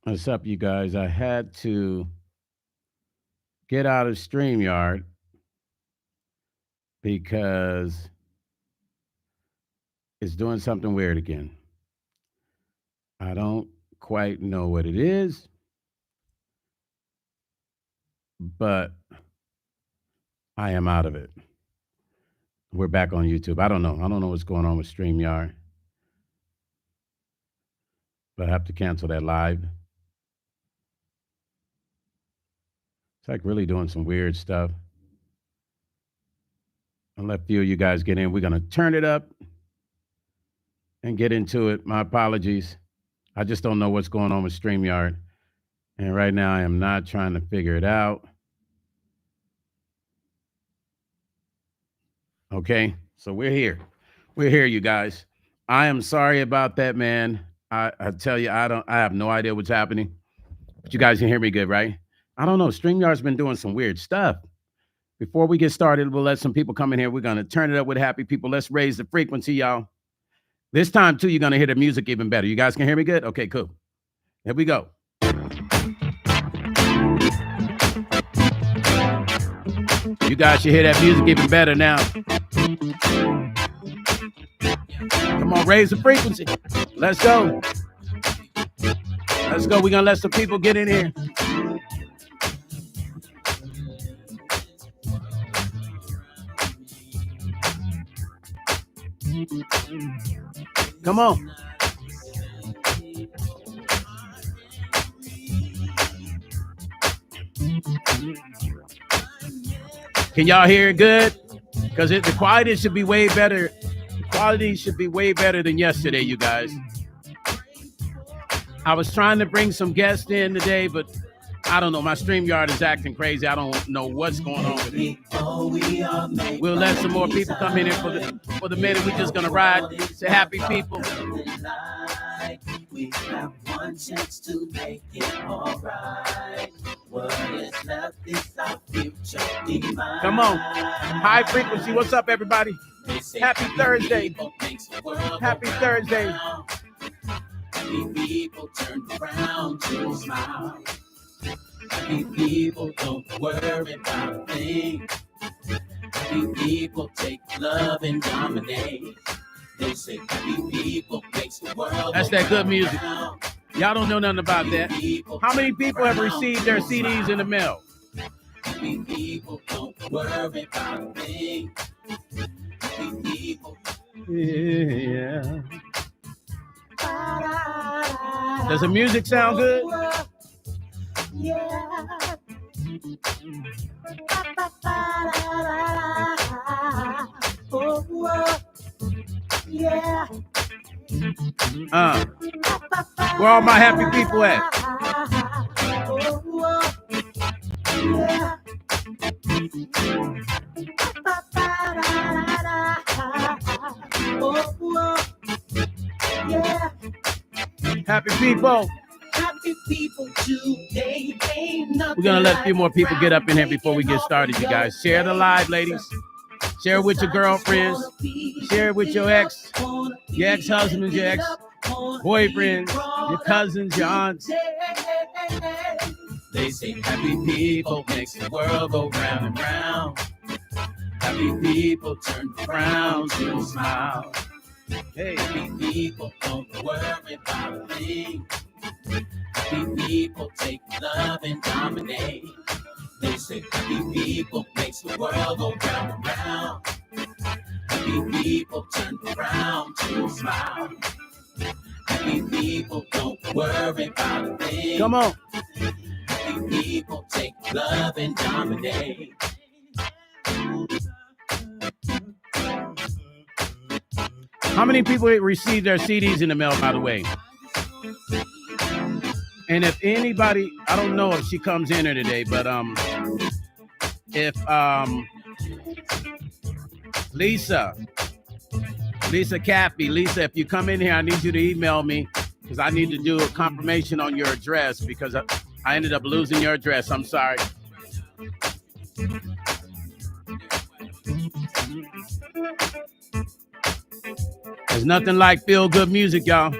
What's up, you guys? I had to get out of StreamYard because it's doing something weird again. I don't quite know what it is, but I am out of it. We're back on YouTube. I don't know. I don't know what's going on with StreamYard, but I have to cancel that live. It's like really doing some weird stuff. I'll let a few of you guys get in. We're going to turn it up and get into it. My apologies. I just don't know what's going on with StreamYard. And right now, I am not trying to figure it out. Okay, so we're here. We're here, you guys. I am sorry about that, man. I tell you, I have no idea what's happening. But you guys can hear me good, right? I don't know. StreamYard's been doing some weird stuff. Before we get started, we'll let some people come in here. We're gonna turn it up with happy people. Let's raise the frequency, y'all. This time too, you're gonna hear the music even better. You guys can hear me good? Okay, cool. Here we go. You guys should hear that music even better now. Come on, raise the frequency. Let's go. Let's go. We're gonna let some people get in here. Come on. Can y'all hear it good? Because the quality should be way better. The quality should be way better than yesterday, you guys. I was trying to bring some guests in today, but I don't know. My StreamYard is acting crazy. I don't know what's going on with it. We'll let some more people come in here for the minute. We're just going to ride to happy people. We have one chance to make it all right. What is left is our future demise. Come on. High frequency. What's up, everybody? Happy Thursday. Happy Thursday. Happy people turn around to smile. Happy people don't worry about a thing. Happy people take love and dominate. They say happy people makes the world. That's that good music. Y'all don't know nothing about that. How many people have received their CDs in the mail? Happy people don't worry about a thing. Happy people. Yeah. Does the music sound good? Yeah. Yeah. Where all my happy people at? Happy people. Happy people today. We're gonna let a few more people get up in here before we get started, you guys. Share the live, ladies. Share it with your girlfriends. Share it with your ex-husbands, your ex-boyfriends, your cousins, your aunts. They say happy people makes the world go round and round. Happy people turn around to smile. Hey, happy people don't worry about a thing. Happy people take love and dominate. They say happy people makes the world go round and round. Happy people turn around to smile. Happy people don't worry about a thing. Come on. Happy people take love and dominate. How many people received their CDs in the mail, by the way? And if anybody, I don't know if she comes in here today, but if Lisa Cappy, Lisa, if you come in here, I need you to email me because I need to do a confirmation on your address because I ended up losing your address. I'm sorry. There's nothing like feel-good music, y'all.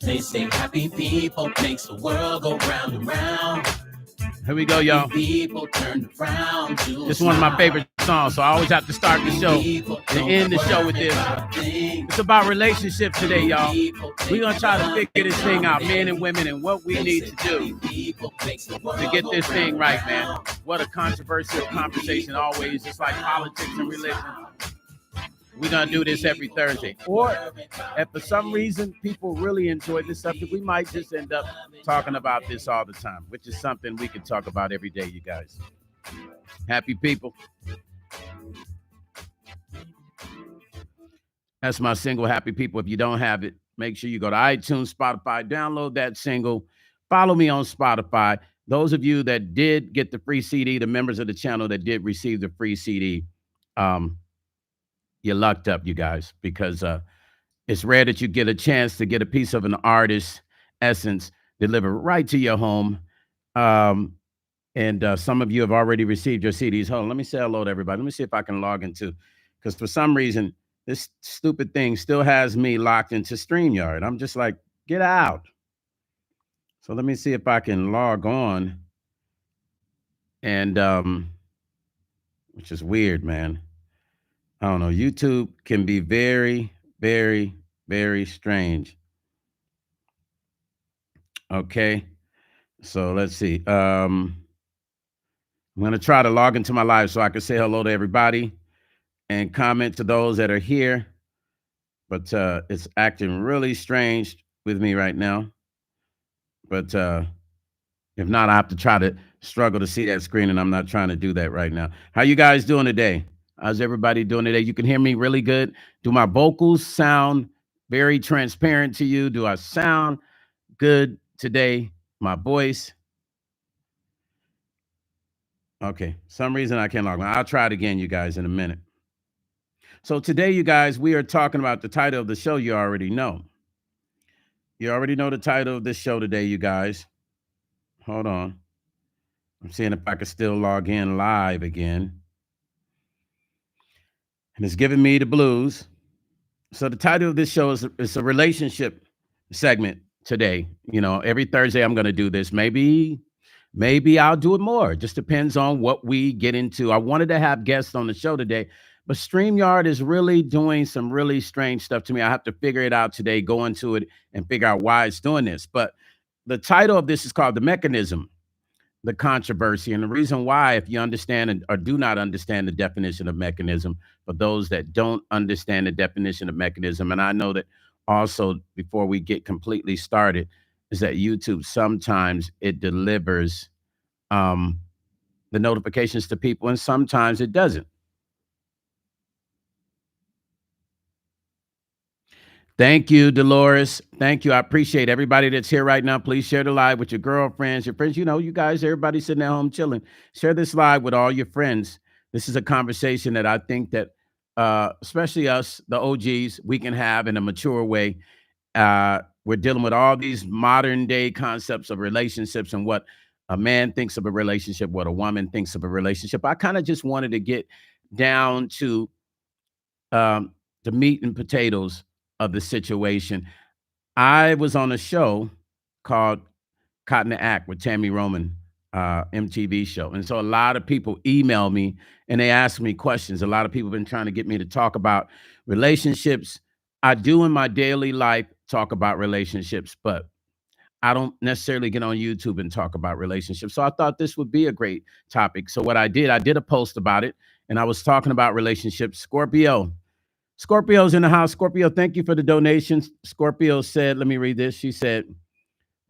They say happy people makes the world go round and round. Here we go, y'all. People turn around. It's one of my favorite songs, so I always have to start the show and end the show with this. It's about relationships today, y'all. We're going to try to figure this thing out, men and women, and what we need to do to get this thing right, man. What a controversial conversation always, just like politics and religion. We're going to do this every Thursday. Or if for some reason people really enjoy this subject, we might just end up talking about this all the time, which is something we can talk about every day, you guys. Happy people. That's my single, Happy People. If you don't have it, make sure you go to iTunes, Spotify, download that single. Follow me on Spotify. Those of you that did get the free CD, the members of the channel that did receive the free CD, you lucked up, you guys, because it's rare that you get a chance to get a piece of an artist's essence delivered right to your home. And some of you have already received your CDs. Hold on, let me say hello to everybody. Let me see if I can log into, because for some reason, this stupid thing still has me locked into StreamYard. I'm just like, get out. So let me see if I can log on. And which is weird, man. I don't know. YouTube can be very, very, very strange. Okay. So let's see. I'm going to try to log into my live so I can say hello to everybody and comment to those that are here. But it's acting really strange with me right now. But if not, I have to try to struggle to see that screen, and I'm not trying to do that right now. How you guys doing today? How's everybody doing today? You can hear me really good. Do my vocals sound very transparent to you? Do I sound good today? My voice? Okay, some reason I can't log on. I'll try it again, you guys, in a minute. So today, you guys, we are talking about the title of the show you already know. You already know the title of this show today, you guys. Hold on. I'm seeing if I can still log in live again. And it's giving me the blues. So the title of this show is a relationship segment today. You know, every Thursday I'm going to do this. Maybe I'll do it more. Just depends on what we get into. I wanted to have guests on the show today, but StreamYard is really doing some really strange stuff to me. I have to figure it out today, go into it and figure out why it's doing this. But the title of this is called The Mechanism, the Controversy. And the reason why, if you understand or do not understand the definition of mechanism, for those that don't understand the definition of mechanism, and I know that also before we get completely started, is that YouTube sometimes it delivers the notifications to people and sometimes it doesn't. Thank you, Dolores. Thank you. I appreciate everybody that's here right now. Please share the live with your girlfriends, your friends. You know, you guys, everybody sitting at home chilling. Share this live with all your friends. This is a conversation that I think that, especially us, the OGs, we can have in a mature way. We're dealing with all these modern day concepts of relationships and what a man thinks of a relationship, what a woman thinks of a relationship. I kind of just wanted to get down to the meat and potatoes of the situation. I was on a show called Cotton to Act with Tammy Roman, MTV show. And so a lot of people email me and they ask me questions. A lot of people have been trying to get me to talk about relationships. I do in my daily life talk about relationships, but I don't necessarily get on YouTube and talk about relationships. So I thought this would be a great topic. So what I did a post about it and I was talking about relationships. Scorpio's in the house. Scorpio, thank you for the donations. Scorpio said, let me read this. She said,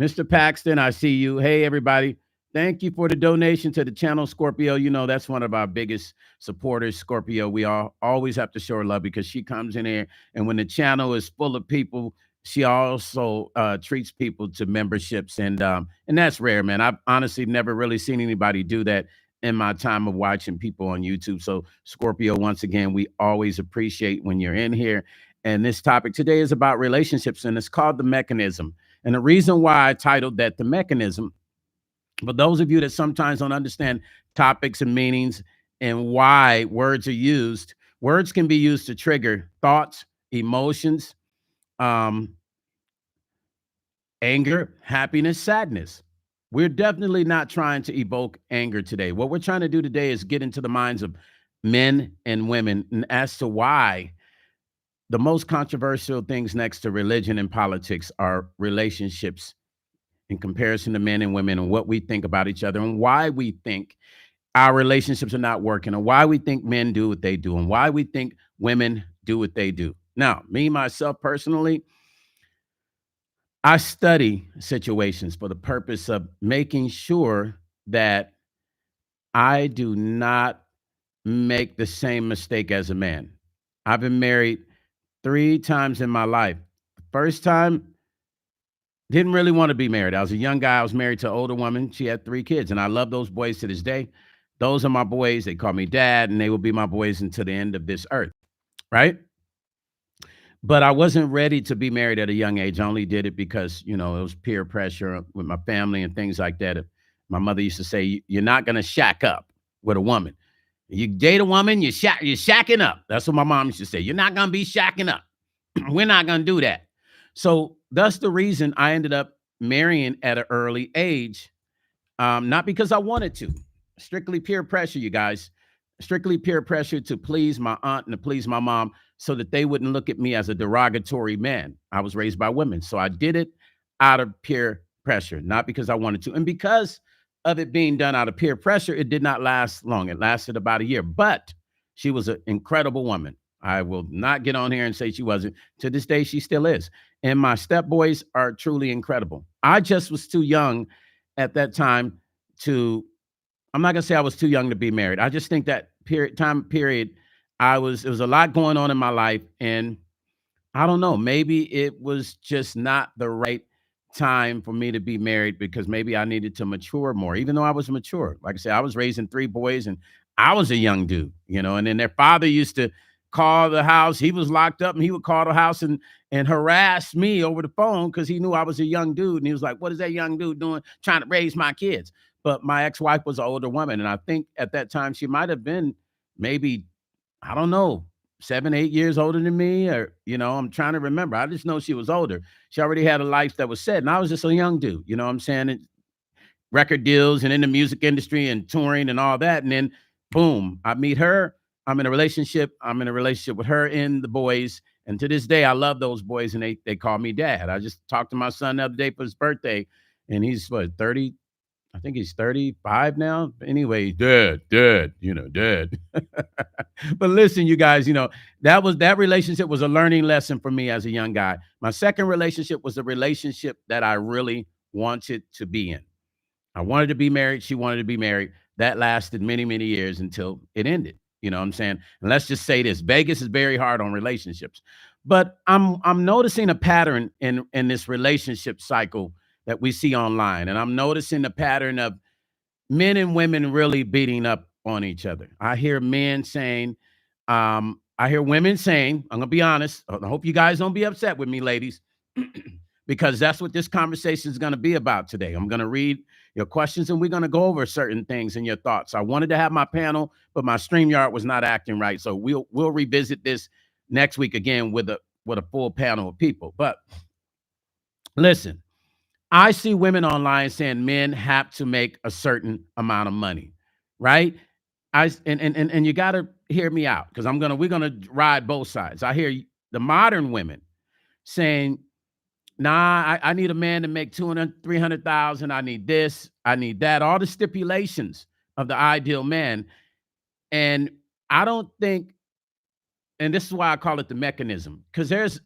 Mr. Paxton, I see you. Hey, everybody. Thank you for the donation to the channel, Scorpio. You know, that's one of our biggest supporters, Scorpio. We always have to show her love because she comes in here. And when the channel is full of people, she also treats people to memberships. And that's rare, man. I've honestly never really seen anybody do that in my time of watching people on YouTube. So Scorpio, once again, we always appreciate when you're in here. And this topic today is about relationships, and it's called The Mechanism. And the reason why I titled that The Mechanism, for those of you that sometimes don't understand topics and meanings and why words are used, words can be used to trigger thoughts, emotions, anger, happiness, sadness. We're definitely not trying to evoke anger today. What we're trying to do today is get into the minds of men and women and as to why the most controversial things next to religion and politics are relationships in comparison to men and women and what we think about each other and why we think our relationships are not working and why we think men do what they do and why we think women do what they do. Now, me, myself personally, I study situations for the purpose of making sure that I do not make the same mistake as a man. I've been married 3 times in my life. The first time, didn't really want to be married. I was a young guy. I was married to an older woman. She had 3 kids, and I love those boys to this day. Those are my boys. They call me dad, and they will be my boys until the end of this earth, right? But I wasn't ready to be married at a young age. I only did it because, it was peer pressure with my family and things like that. My mother used to say, you're not going to shack up with a woman. You date a woman, you're shacking up. That's what my mom used to say. You're not going to be shacking up. We're not going to do that. So that's the reason I ended up marrying at an early age. Not because I wanted to. Strictly peer pressure, you guys. Strictly peer pressure to please my aunt and to please my mom so that they wouldn't look at me as a derogatory man. I was raised by women. So I did it out of peer pressure, not because I wanted to. And because of it being done out of peer pressure, it did not last long. It lasted about a year. But she was an incredible woman. I will not get on here and say she wasn't. To this day, she still is. And my stepboys are truly incredible. I just was too young at that time to, I'm not gonna say I was too young to be married. I just think that time period, it was a lot going on in my life. And I don't know, maybe it was just not the right time for me to be married because maybe I needed to mature more, even though I was mature. Like I said, I was raising 3 boys and I was a young dude, and then their father used to call the house. He was locked up and he would call the house and harass me over the phone because he knew I was a young dude. And he was like, what is that young dude doing trying to raise my kids? But my ex-wife was an older woman. And I think at that time she might have been maybe, I don't know, 7, 8 years older than me, or, I'm trying to remember. I just know she was older. She already had a life that was set. And I was just a young dude, you know what I'm saying? Record deals and in the music industry and touring and all that. And then boom, I meet her. I'm in a relationship. I'm in a relationship with her and the boys. And to this day, I love those boys and they call me dad. I just talked to my son the other day for his birthday and he's 30. I think he's 35 now. Anyway, dad, dad. But listen, you guys, that relationship was a learning lesson for me as a young guy. My second relationship was a relationship that I really wanted to be in. I wanted to be married. She wanted to be married. That lasted many, many years until it ended. You know what I'm saying? And let's just say this: Vegas is very hard on relationships. But I'm noticing a pattern in this relationship cycle that we see online. And I'm noticing the pattern of men and women really beating up on each other. I hear men saying, I hear women saying, I'm gonna be honest. I hope you guys don't be upset with me, ladies, because that's what this conversation is gonna be about today. I'm gonna read your questions and we're gonna go over certain things and your thoughts. I wanted to have my panel, but my StreamYard was not acting right. So we'll revisit this next week again with a full panel of people. But listen, I see women online saying men have to make a certain amount of money, right? And you got to hear me out because we're gonna ride both sides. I hear the modern women saying, nah, I need a man to make 200, 300,000. I need this, I need that, all the stipulations of the ideal man. And I don't think, and this is why I call it the mechanism, because there's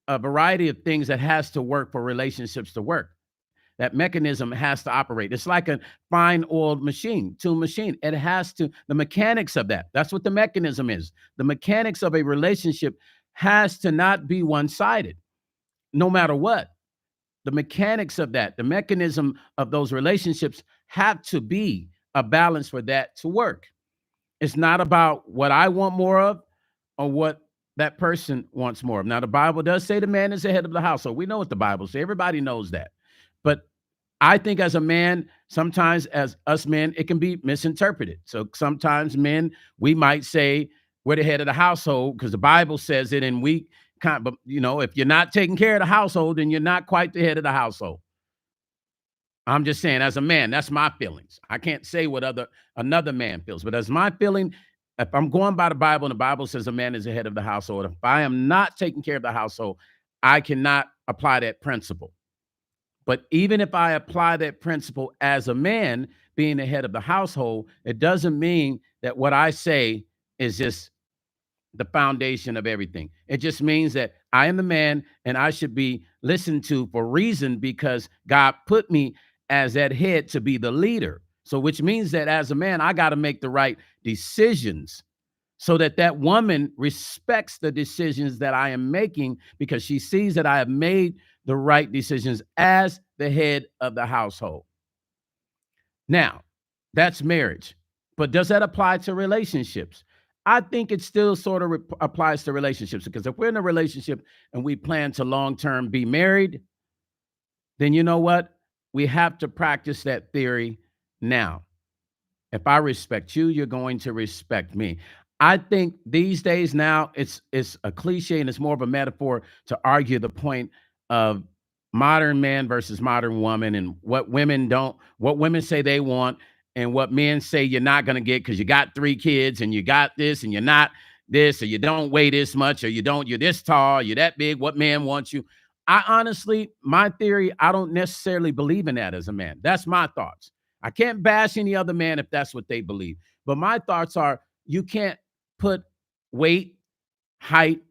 a variety of things that has to work for relationships to work. That mechanism has to operate. It's like a fine oiled machine, tool machine. It has to, the mechanics of that. That's what the mechanism is. The mechanics of a relationship has to not be one-sided, no matter what. The mechanics of that, the mechanism of those relationships have to be a balance for that to work. It's not about what I want more of or what that person wants more of. Now, the Bible does say the man is the head of the household. We know what the Bible says. Everybody knows that. But I think as a man, sometimes as us men, it can be misinterpreted. So sometimes men, we might say we're the head of the household because the Bible says it, and we but if you're not taking care of the household, then you're not quite the head of the household. I'm just saying, as a man, that's my feelings. I can't say what another man feels, but as my feeling, if I'm going by the Bible, and the Bible says a man is the head of the household, if I am not taking care of the household, I cannot apply that principle. But even if I apply that principle as a man being the head of the household, it doesn't mean that what I say is just the foundation of everything. It just means that I am the man and I should be listened to for reason, because God put me as that head to be the leader. So which means that as a man, I got to make the right decisions so that that woman respects the decisions that I am making, because she sees that I have made the right decisions as the head of the household. Now, that's marriage. But does that apply to relationships? I think it still sort of applies to relationships, because if we're in a relationship and we plan to long-term be married, then you know what? We have to practice that theory now. If I respect you, you're going to respect me. I think these days now it's a cliche and it's more of a metaphor to argue the point of modern man versus modern woman, and what women say they want and what men say you're not going to get because you got 3 kids and you got this and you're not this, or you don't weigh this much, or you're this tall, you're that big. What man wants you? I honestly, my theory, I don't necessarily believe in that as a man. That's my thoughts. I can't bash any other man if that's what they believe. But my thoughts are, you can't put weight, height,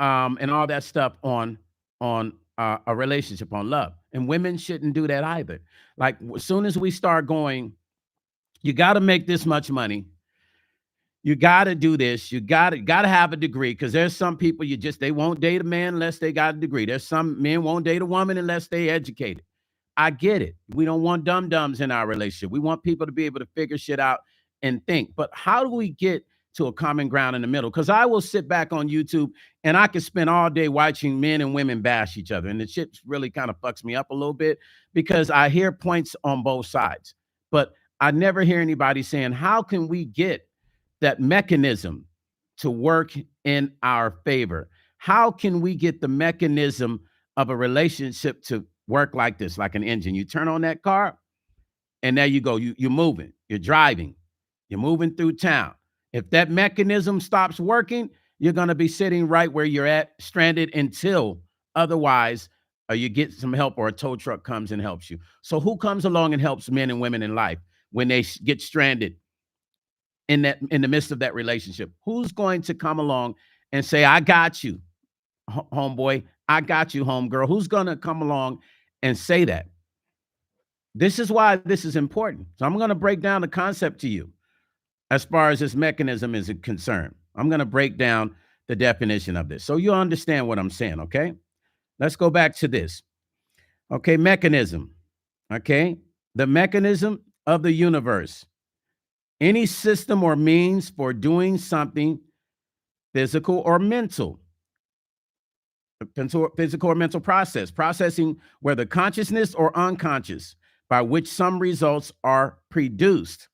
and all that stuff on a relationship, on love. And women shouldn't do that either. Like, as soon as we start going, you got to make this much money, you got to do this, you got to have a degree, because there's some people they won't date a man unless they got a degree. There's some men won't date a woman unless they educated. I get it. We don't want dum-dums in our relationship. We want people to be able to figure shit out and think. But how do we get to a common ground in the middle? Because I will sit back on YouTube and I can spend all day watching men and women bash each other. And the shit really kind of fucks me up a little bit, because I hear points on both sides. But I never hear anybody saying, how can we get that mechanism to work in our favor? How can we get the mechanism of a relationship to work like this, like an engine? You turn on that car and there you go. You're moving, you're driving, you're moving through town. If that mechanism stops working, you're going to be sitting right where you're at, stranded, until otherwise you get some help or a tow truck comes and helps you. So who comes along and helps men and women in life when they get stranded in the midst of that relationship? Who's going to come along and say, I got you, homeboy, I got you, homegirl? Who's going to come along and say that? This is why this is important. So I'm going to break down the concept to you as far as this mechanism is concerned. I'm going to break down the definition of this so you'll understand what I'm saying, okay? Let's go back to this. Okay, mechanism. Okay, the mechanism of the universe. Any system or means for doing something physical or mental. Physical or mental processing, whether consciousness or unconscious, by which some results are produced.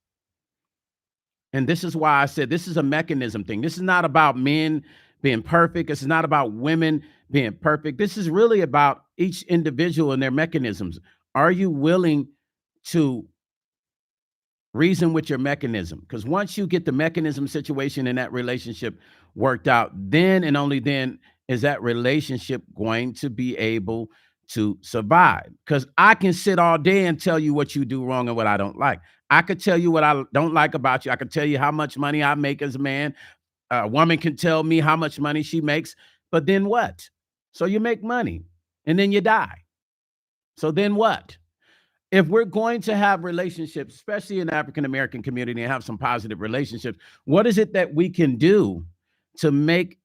And this is why I said this is a mechanism thing. This is not about men being perfect. This is not about women being perfect. This is really about each individual and their mechanisms. Are you willing to reason with your mechanism? Because once you get the mechanism situation in that relationship worked out, then and only then is that relationship going to be able to survive. Because I can sit all day and tell you what you do wrong and what I don't like. I could tell you what I don't like about you. I could tell you how much money I make as a man. A woman can tell me how much money she makes, but then what? So you make money and then you die. So then what? If we're going to have relationships, especially in the African-American community, and have some positive relationships, what is it that we can do to make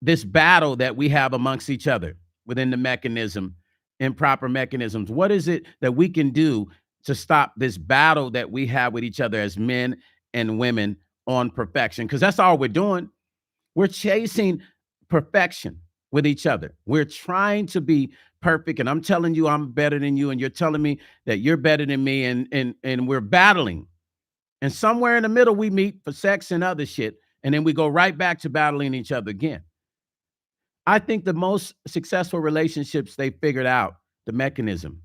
this battle that we have amongst each other within the mechanism, improper mechanisms? What is it that we can do to stop this battle that we have with each other as men and women on perfection? Because that's all we're doing. We're chasing perfection with each other. We're trying to be perfect, and I'm telling you I'm better than you, and you're telling me that you're better than me, and we're battling. And somewhere in the middle we meet for sex and other shit, and then we go right back to battling each other again. I think the most successful relationships, they figured out the mechanism.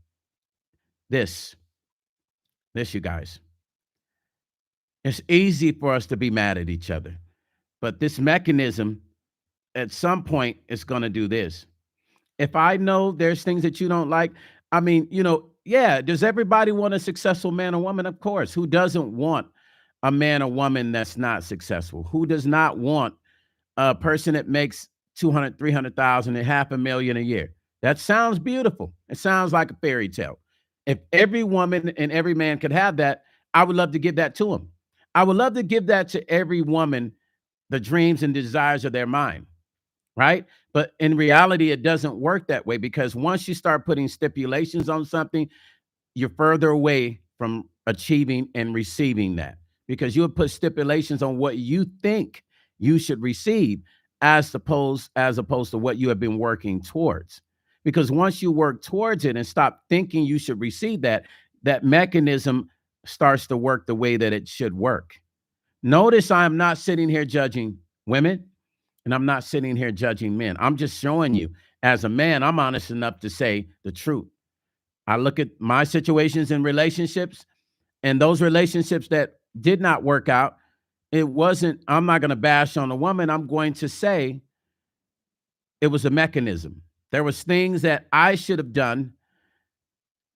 This, you guys. It's easy for us to be mad at each other, but this mechanism at some point is going to do this. If I know there's things that you don't like, I mean, yeah, does everybody want a successful man or woman? Of course. Who doesn't want a man or woman that's not successful? Who does not want a person that makes 200, 300,000 and $500,000 a year? That sounds beautiful. It sounds like a fairy tale. If every woman and every man could have that, I would love to give that to them. I would love to give that to every woman, the dreams and desires of their mind, right? But in reality, it doesn't work that way, because once you start putting stipulations on something, you're further away from achieving and receiving that, because you'll put stipulations on what you think you should receive as opposed to what you have been working towards. Because once you work towards it and stop thinking you should receive that, that mechanism starts to work the way that it should work. Notice I'm not sitting here judging women, and I'm not sitting here judging men. I'm just showing you, as a man, I'm honest enough to say the truth. I look at my situations in relationships, and those relationships that did not work out, I'm not going to bash on a woman. I'm going to say it was a mechanism. There was things that I should have done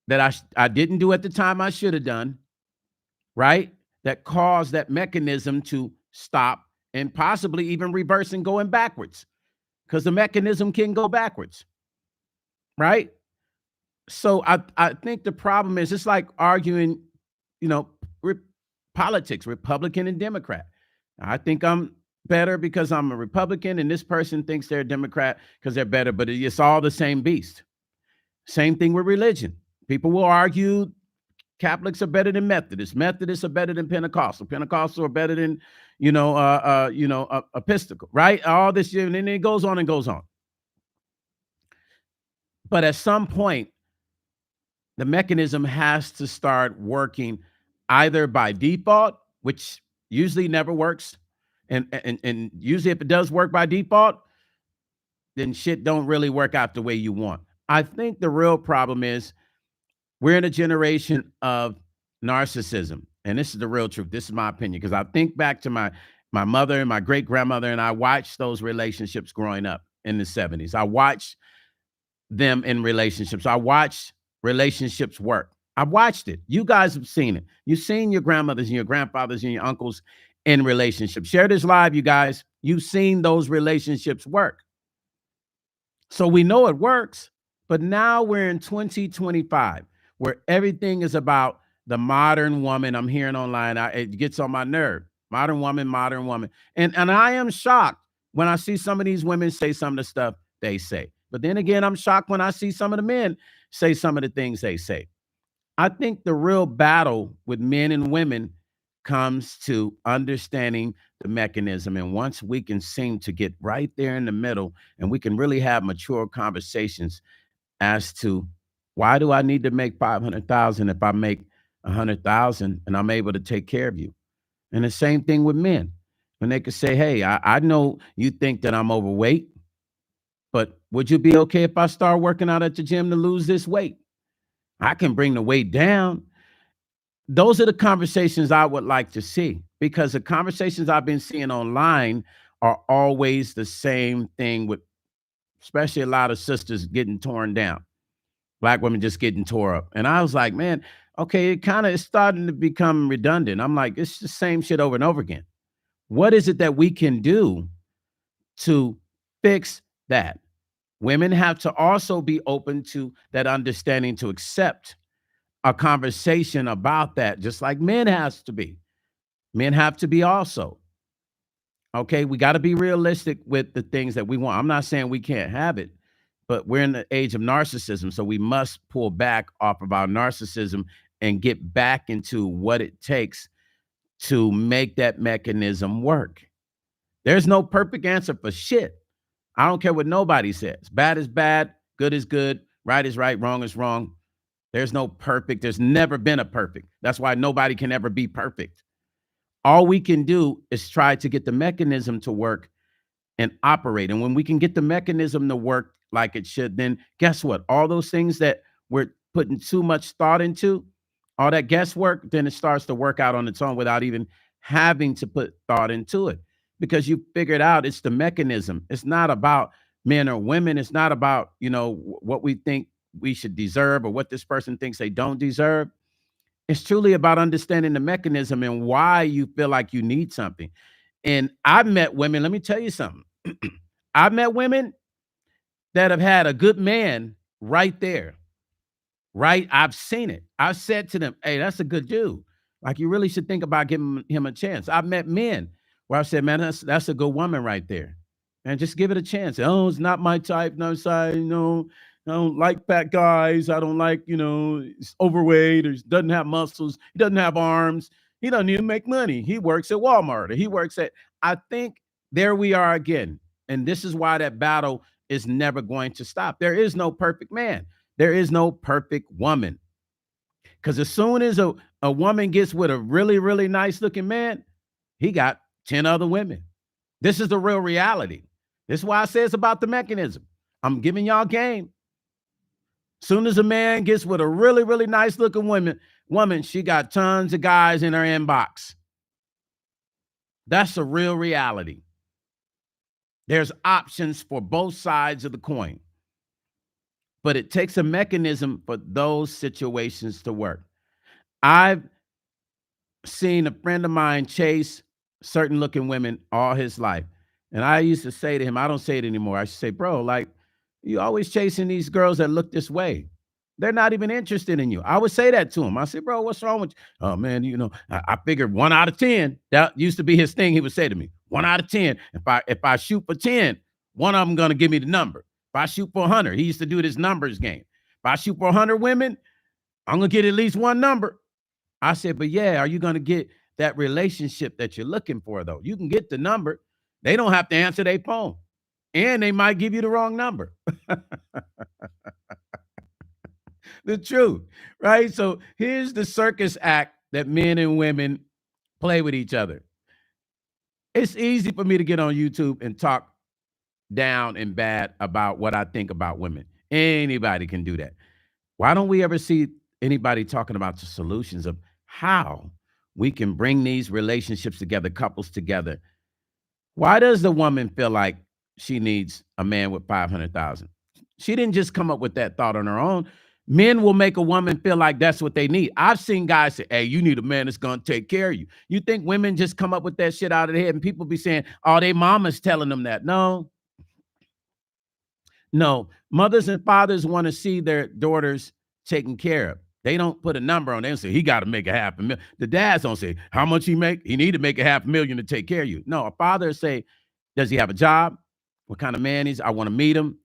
that I didn't do at the time I should have done, right? That caused that mechanism to stop and possibly even reverse and going backwards, because the mechanism can go backwards, right? So I think the problem is, it's like arguing, politics, Republican and Democrat. I think I'm better because I'm a Republican, and this person thinks they're a Democrat because they're better, but it's all the same beast. Same thing with religion. People will argue Catholics are better than Methodists. Methodists are better than Pentecostal. Pentecostal are better than, Episcopal, right? All this, and then it goes on and goes on. But at some point, the mechanism has to start working either by default, which usually never works. And usually if it does work by default, then shit don't really work out the way you want. I think the real problem is we're in a generation of narcissism. And this is the real truth. This is my opinion, because I think back to my mother and my great grandmother, and I watched those relationships growing up in the 70s. I watched them in relationships. I watched relationships work. I've watched it. You guys have seen it. You've seen your grandmothers and your grandfathers and your uncles in relationships. Share this live, you guys. You've seen those relationships work. So we know it works. But now we're in 2025, where everything is about the modern woman. I'm hearing online. It gets on my nerve. Modern woman, modern woman. And I am shocked when I see some of these women say some of the stuff they say. But then again, I'm shocked when I see some of the men say some of the things they say. I think the real battle with men and women comes to understanding the mechanism. And once we can seem to get right there in the middle, and we can really have mature conversations as to, why do I need to make 500,000 if I make 100,000 and I'm able to take care of you? And the same thing with men. When they could say, hey, I know you think that I'm overweight, but would you be okay if I start working out at the gym to lose this weight? I can bring the weight down. Those are the conversations I would like to see, because the conversations I've been seeing online are always the same thing, with especially a lot of sisters getting torn down, Black women just getting tore up. And I was like, man, okay, it kind of is starting to become redundant. I'm like, it's the same shit over and over again. What is it that we can do to fix that? Women have to also be open to that understanding, to accept a conversation about that, just like men has to be. Men have to be also. Okay, we got to be realistic with the things that we want. I'm not saying we can't have it, but we're in the age of narcissism, so we must pull back off of our narcissism and get back into what it takes to make that mechanism work. There's no perfect answer for shit. I don't care what nobody says. Bad is bad, good is good, right is right, wrong is wrong. There's no perfect. There's never been a perfect. That's why nobody can ever be perfect. All we can do is try to get the mechanism to work and operate. And when we can get the mechanism to work like it should, then guess what? All those things that we're putting too much thought into, all that guesswork, then it starts to work out on its own without even having to put thought into it. Because you figured out it's the mechanism. It's not about men or women. It's not about, what we think we should deserve or what this person thinks they don't deserve. It's truly about understanding the mechanism and why you feel like you need something. And I've met women, let me tell you something. I've met women that have had a good man right there, right? I've seen it. I've said to them, hey, that's a good dude. Like, you really should think about giving him a chance. I've met men where I've said, man, that's a good woman right there. And just give it a chance. Oh, it's not my type. No, sorry, no. I don't like fat guys. I don't like, he's overweight or doesn't have muscles. He doesn't have arms. He doesn't even make money. He works at Walmart or he works at, I think there we are again. And this is why that battle is never going to stop. There is no perfect man. There is no perfect woman. Because as soon as a woman gets with a really, really nice looking man, he got 10 other women. This is the real reality. This is why I say it's about the mechanism. I'm giving y'all game. Soon as a man gets with a really, really nice looking woman, she got tons of guys in her inbox. That's a real reality. There's options for both sides of the coin. But it takes a mechanism for those situations to work. I've seen a friend of mine chase certain looking women all his life. And I used to say to him, I don't say it anymore. I should say, bro, like, you always chasing these girls that look this way. They're not even interested in you. I would say that to him. I said, bro, what's wrong with you? Oh, man, I figured 1 out of 10. That used to be his thing. He would say to me, 1 out of 10. If I shoot for 10, one of them going to give me the number. If I shoot for 100, he used to do this numbers game. If I shoot for 100 women, I'm going to get at least one number. I said, but yeah, are you going to get that relationship that you're looking for, though? You can get the number. They don't have to answer their phone. And they might give you the wrong number. The truth, right? So here's the circus act that men and women play with each other. It's easy for me to get on YouTube and talk down and bad about what I think about women. Anybody can do that. Why don't we ever see anybody talking about the solutions of how we can bring these relationships together, couples together? Why does the woman feel like she needs a man with 500,000? She didn't just come up with that thought on her own. Men will make a woman feel like that's what they need. I've seen guys say, hey, you need a man that's going to take care of you. You think women just come up with that shit out of their head and people be saying, oh, they mama's telling them that. No. Mothers and fathers want to see their daughters taken care of. They don't put a number on it and say, he got to make $500,000. The dads don't say, how much he make? He need to make $500,000 to take care of you. No, a father say, does he have a job? What kind of man he's? I want to meet him.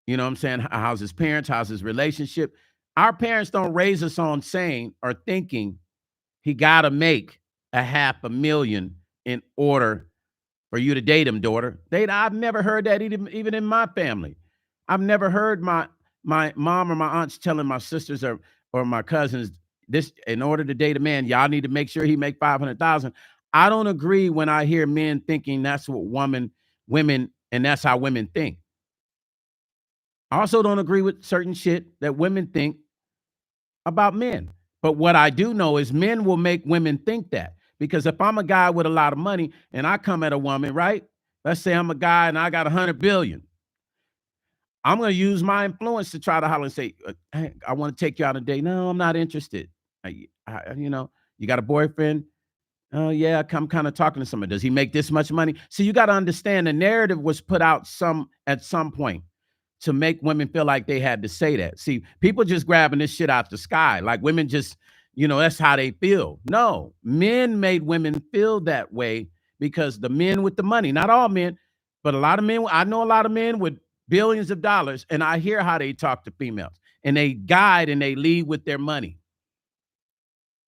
You know what I'm saying? How's his parents? How's his relationship? Our parents don't raise us on saying or thinking he got to make $500,000 in order for you to date him, daughter. I've never heard that even in my family. I've never heard my mom or my aunts telling my sisters or my cousins this, in order to date a man, y'all need to make sure he make 500,000. I don't agree when I hear men thinking that's what women, and that's how women think. I also don't agree with certain shit that women think about men. But what I do know is men will make women think that. Because if I'm a guy with a lot of money and I come at a woman, right? Let's say I'm a guy and I got 100 billion. I'm going to use my influence to try to holler and say, hey, I want to take you out on a date. No, I'm not interested. You got a boyfriend? Oh, yeah, I'm kind of talking to somebody. Does he make this much money? So you got to understand the narrative was put out at some point to make women feel like they had to say that. See, people just grabbing this shit out the sky. Like women just, that's how they feel. No, men made women feel that way because the men with the money, not all men, but a lot of men, I know a lot of men with billions of dollars, and I hear how they talk to females, and they guide and they lead with their money.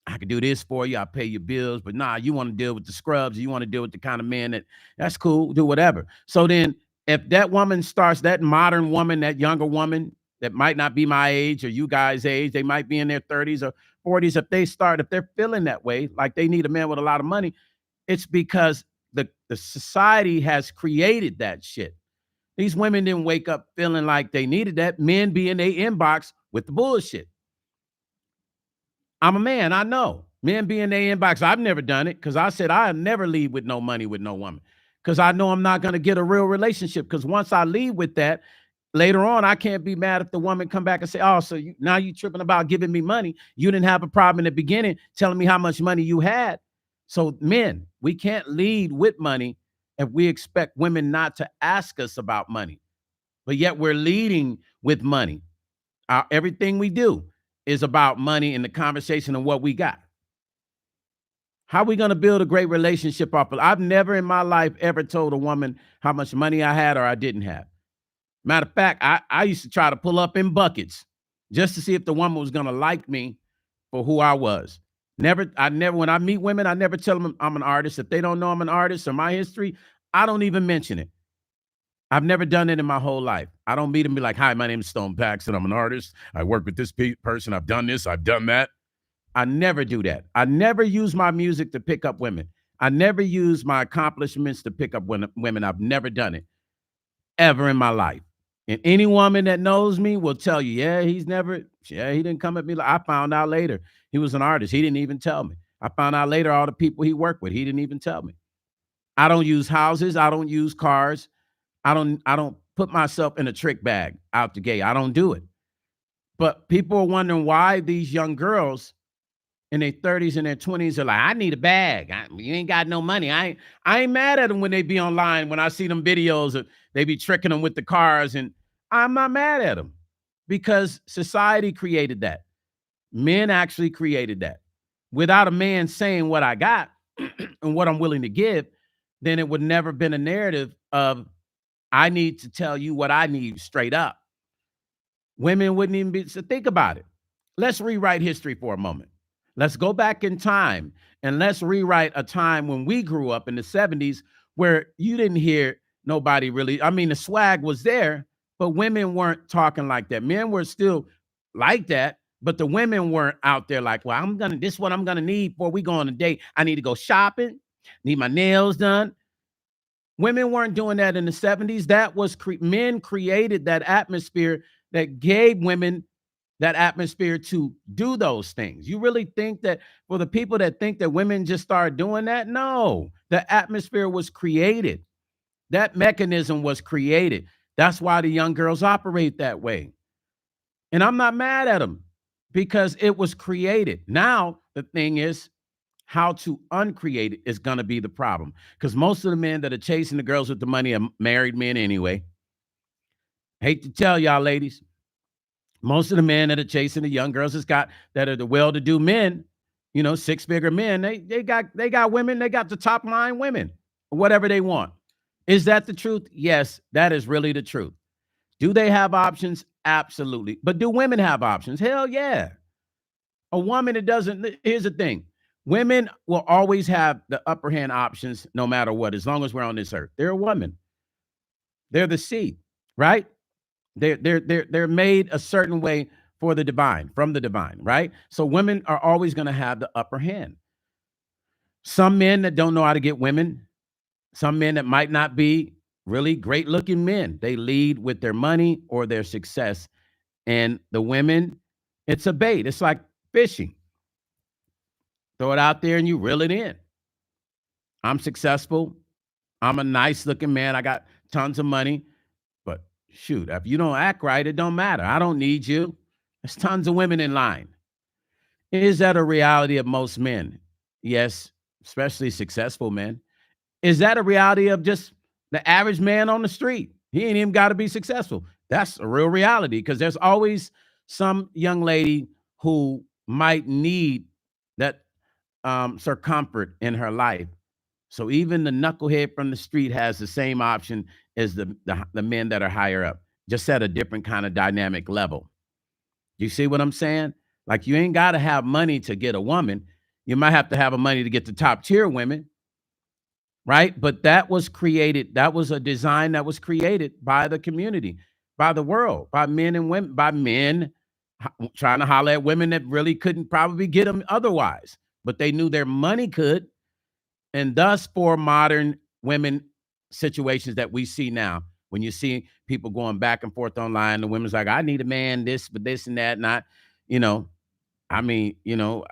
I can do this for you. I'll pay your bills, but nah, you want to deal with the scrubs. You want to deal with the kind of man that's cool, do whatever. So then if that woman starts, that modern woman, that younger woman that might not be my age or you guys' age, they might be in their 30s or 40s. If they're feeling that way, like they need a man with a lot of money, it's because the society has created that shit. These women didn't wake up feeling like they needed that. Men be in their inbox with the bullshit. I'm a man, I know. Men be in their inbox. I've never done it because I said I'll never leave with no money with no woman because I know I'm not going to get a real relationship, because once I leave with that, later on, I can't be mad if the woman come back and say, oh, so now you tripping about giving me money. You didn't have a problem in the beginning telling me how much money you had. So men, we can't lead with money if we expect women not to ask us about money. But yet we're leading with money. Everything we do is about money and the conversation of what we got. How are we going to build a great relationship off of? I've never in my life ever told a woman how much money I had or I didn't have. Matter of fact, I used to try to pull up in buckets just to see if the woman was going to like me for who I was. When I meet women, I never tell them I'm an artist. If they don't know I'm an artist or my history, I don't even mention it. I've never done it in my whole life. I don't meet them and be like, hi, my name is Paxton. I'm an artist. I work with this person. I've done this. I've done that. I never do that. I never use my music to pick up women. I never use my accomplishments to pick up women. I've never done it ever in my life. And any woman that knows me will tell you, he didn't come at me. I found out later he was an artist. He didn't even tell me. I found out later all the people he worked with. He didn't even tell me. I don't use houses. I don't use cars. I don't put myself in a trick bag out the gate. I don't do it. But people are wondering why these young girls in their 30s and their 20s are like, I need a bag. You ain't got no money. I ain't mad at them when they be online. When I see them videos of they be tricking them with the cars, and I'm not mad at them because society created that. Men actually created that. Without a man saying what I got and what I'm willing to give, then it would never been a narrative of I need to tell you what I need straight up. Women wouldn't even be, so think about it. Let's rewrite history for a moment. Let's go back in time and let's rewrite a time when we grew up in the 70s where you didn't hear nobody really. I mean, the swag was there, but women weren't talking like that. Men were still like that, but the women weren't out there like, well, this is what I'm going to need before we go on a date. I need to go shopping, need my nails done. Women weren't doing that in the 70s. That was men created that atmosphere that gave women that atmosphere to do those things. You really think that for the people that think that women just started doing that? No, the atmosphere was created. That mechanism was created. That's why the young girls operate that way. And I'm not mad at them because it was created. Now, the thing is, how to uncreate it is going to be the problem, because most of the men that are chasing the girls with the money are married men anyway. Hate to tell y'all, ladies. Most of the men that are chasing the young girls that are the well-to-do men, six-figure men, they got women, they got the top line women, whatever they want. Is that the truth? Yes, that is really the truth. Do they have options? Absolutely. But do women have options? Hell yeah. A woman that doesn't, here's the thing. Women will always have the upper hand options no matter what, as long as we're on this earth. They're a woman. They're the seed, right? They're made a certain way from the divine, right? So women are always going to have the upper hand. Some men that don't know how to get women, some men that might not be really great looking men, they lead with their money or their success. And the women, it's a bait. It's like fishing. Throw it out there and you reel it in. I'm successful. I'm a nice looking man. I got tons of money. But shoot, if you don't act right, it don't matter. I don't need you. There's tons of women in line. Is that a reality of most men? Yes, especially successful men. Is that a reality of just the average man on the street? He ain't even got to be successful. That's a real reality, because there's always some young lady who might need that circumference in her life. So even the knucklehead from the street has the same option as the men that are higher up, just at a different kind of dynamic level. You see what I'm saying? Like, you ain't got to have money to get a woman. You might have to have money to get the top tier women, right? But that was created. That was a design that was created by the community, by the world, by men and women, by men trying to holler at women that really couldn't probably get them otherwise, but they knew their money could. And thus, for modern women situations that we see now. When you see people going back and forth online, the women's like, I need a man, this, but this and that, not, you know, I mean, you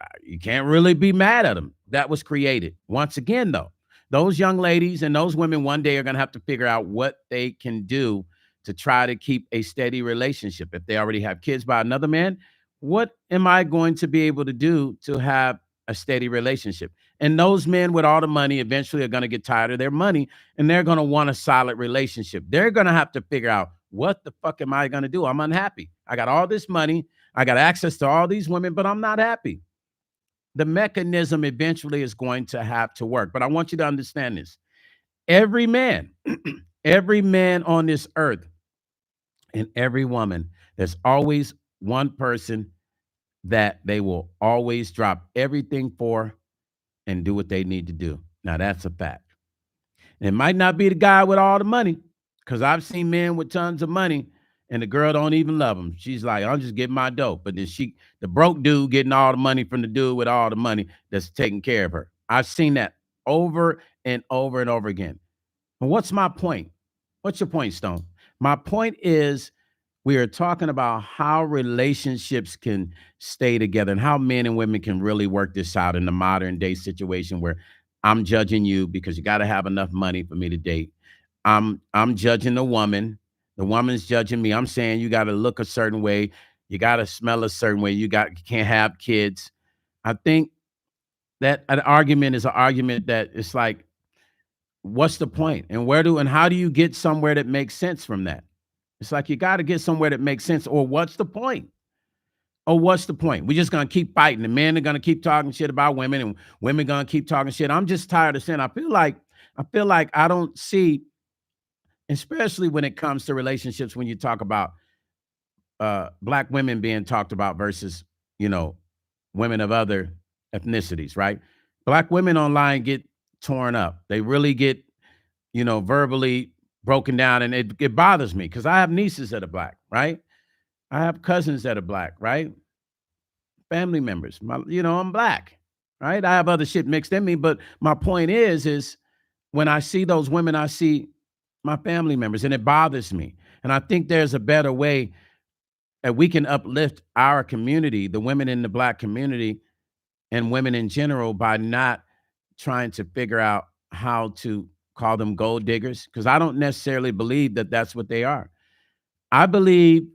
can't really be mad at them. That was created. Once again, though, those young ladies and those women one day are going to have to figure out what they can do to try to keep a steady relationship. If they already have kids by another man, what am I going to be able to do to have a steady relationship? And those men with all the money eventually are going to get tired of their money and they're going to want a solid relationship. They're going to have to figure out, what the fuck am I going to do? I'm unhappy. I got all this money. I got access to all these women, but I'm not happy. The mechanism eventually is going to have to work. But I want you to understand this. Every man, every man on this earth, and every woman, there's always one person that they will always drop everything for and do what they need to do. Now, that's a fact. And it might not be the guy with all the money, because I've seen men with tons of money and the girl don't even love him. She's like, I'm just getting my dope. But then the broke dude getting all the money from the dude with all the money that's taking care of her. I've seen that over and over and over again. And what's my point? What's your point, Stone? My point is, we are talking about how relationships can stay together and how men and women can really work this out in the modern day situation where I'm judging you because you got to have enough money for me to date. I'm judging the woman. The woman's judging me. I'm saying you got to look a certain way. You got to smell a certain way. You can't have kids. I think that an argument is an argument that it's like, what's the point? And how do you get somewhere that makes sense from that? It's like, you got to get somewhere that makes sense. Or what's the point? We're just going to keep fighting. The men are going to keep talking shit about women and women going to keep talking shit. I'm just tired of saying, I feel like I don't see, especially when it comes to relationships, when you talk about Black women being talked about versus, women of other ethnicities, right? Black women online get torn up. They really get, verbally broken down. And it bothers me because I have nieces that are Black, right? I have cousins that are Black, right? Family members, I'm Black, right? I have other shit mixed in me. But my point is when I see those women, I see my family members and it bothers me. And I think there's a better way that we can uplift our community, the women in the Black community and women in general, by not trying to figure out how to call them gold diggers, because I don't necessarily believe that that's what they are. I believe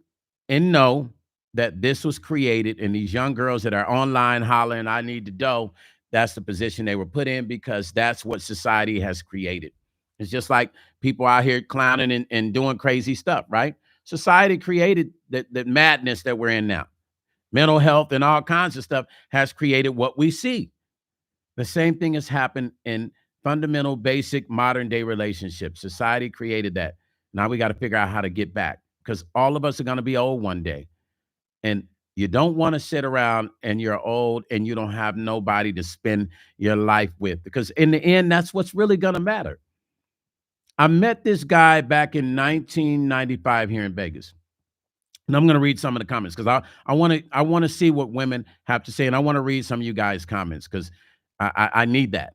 and know that this was created, and these young girls that are online hollering, I need to dough, that's the position they were put in because that's what society has created. It's just like people out here clowning and doing crazy stuff, right? Society created the madness that we're in now. Mental health and all kinds of stuff has created what we see. The same thing has happened in fundamental, basic, modern day relationships. Society created that. Now we got to figure out how to get back, because all of us are going to be old one day. And you don't want to sit around and you're old and you don't have nobody to spend your life with, because in the end, that's what's really going to matter. I met this guy back in 1995 here in Vegas. And I'm going to read some of the comments because I want to see what women have to say. And I want to read some of you guys' comments because I need that.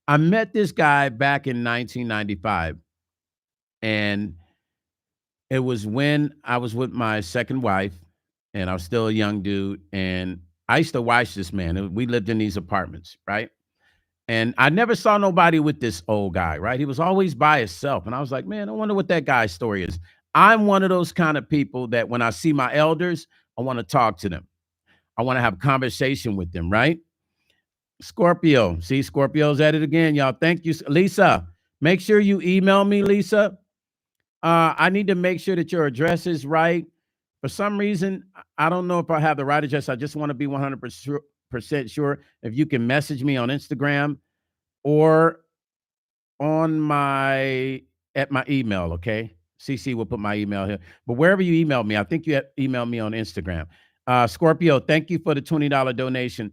I met this guy back in 1995. And it was when I was with my second wife and I was still a young dude. And I used to watch this man. We lived in these apartments, right? And I never saw nobody with this old guy, right? He was always by himself. And I was like, man, I wonder what that guy's story is. I'm one of those kind of people that when I see my elders, I want to talk to them. I want to have a conversation with them, right? Scorpio. See, Scorpio's at it again, y'all. Thank you. Lisa, make sure you email me, Lisa. I need to make sure that your address is right. For some reason, I don't know if I have the right address. I just want to be 100% sure. If you can message me on Instagram or at my email, okay? CC will put my email here. But wherever you email me, I think you email me on Instagram. Scorpio, thank you for the $20 donation.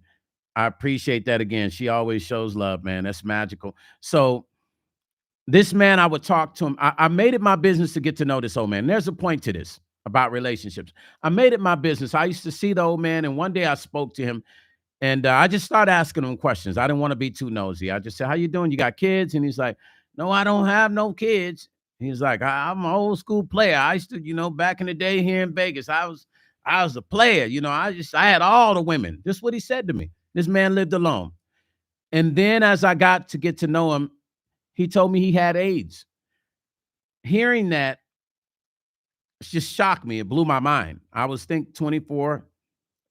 I appreciate that again. She always shows love, man. That's magical. So this man, I would talk to him. I made it my business to get to know this old man. There's a point to this about relationships. I made it my business. I used to see the old man, and one day I spoke to him, and I just started asking him questions. I didn't want to be too nosy. I just said, how you doing? You got kids? And he's like, No, I don't have no kids. He's like, I'm an old school player. I used to, back in the day here in Vegas, I was a player. I had all the women. This is what he said to me. This man lived alone. And then as I got to get to know him, he told me he had AIDS. Hearing that just shocked me. It blew my mind. I was 24.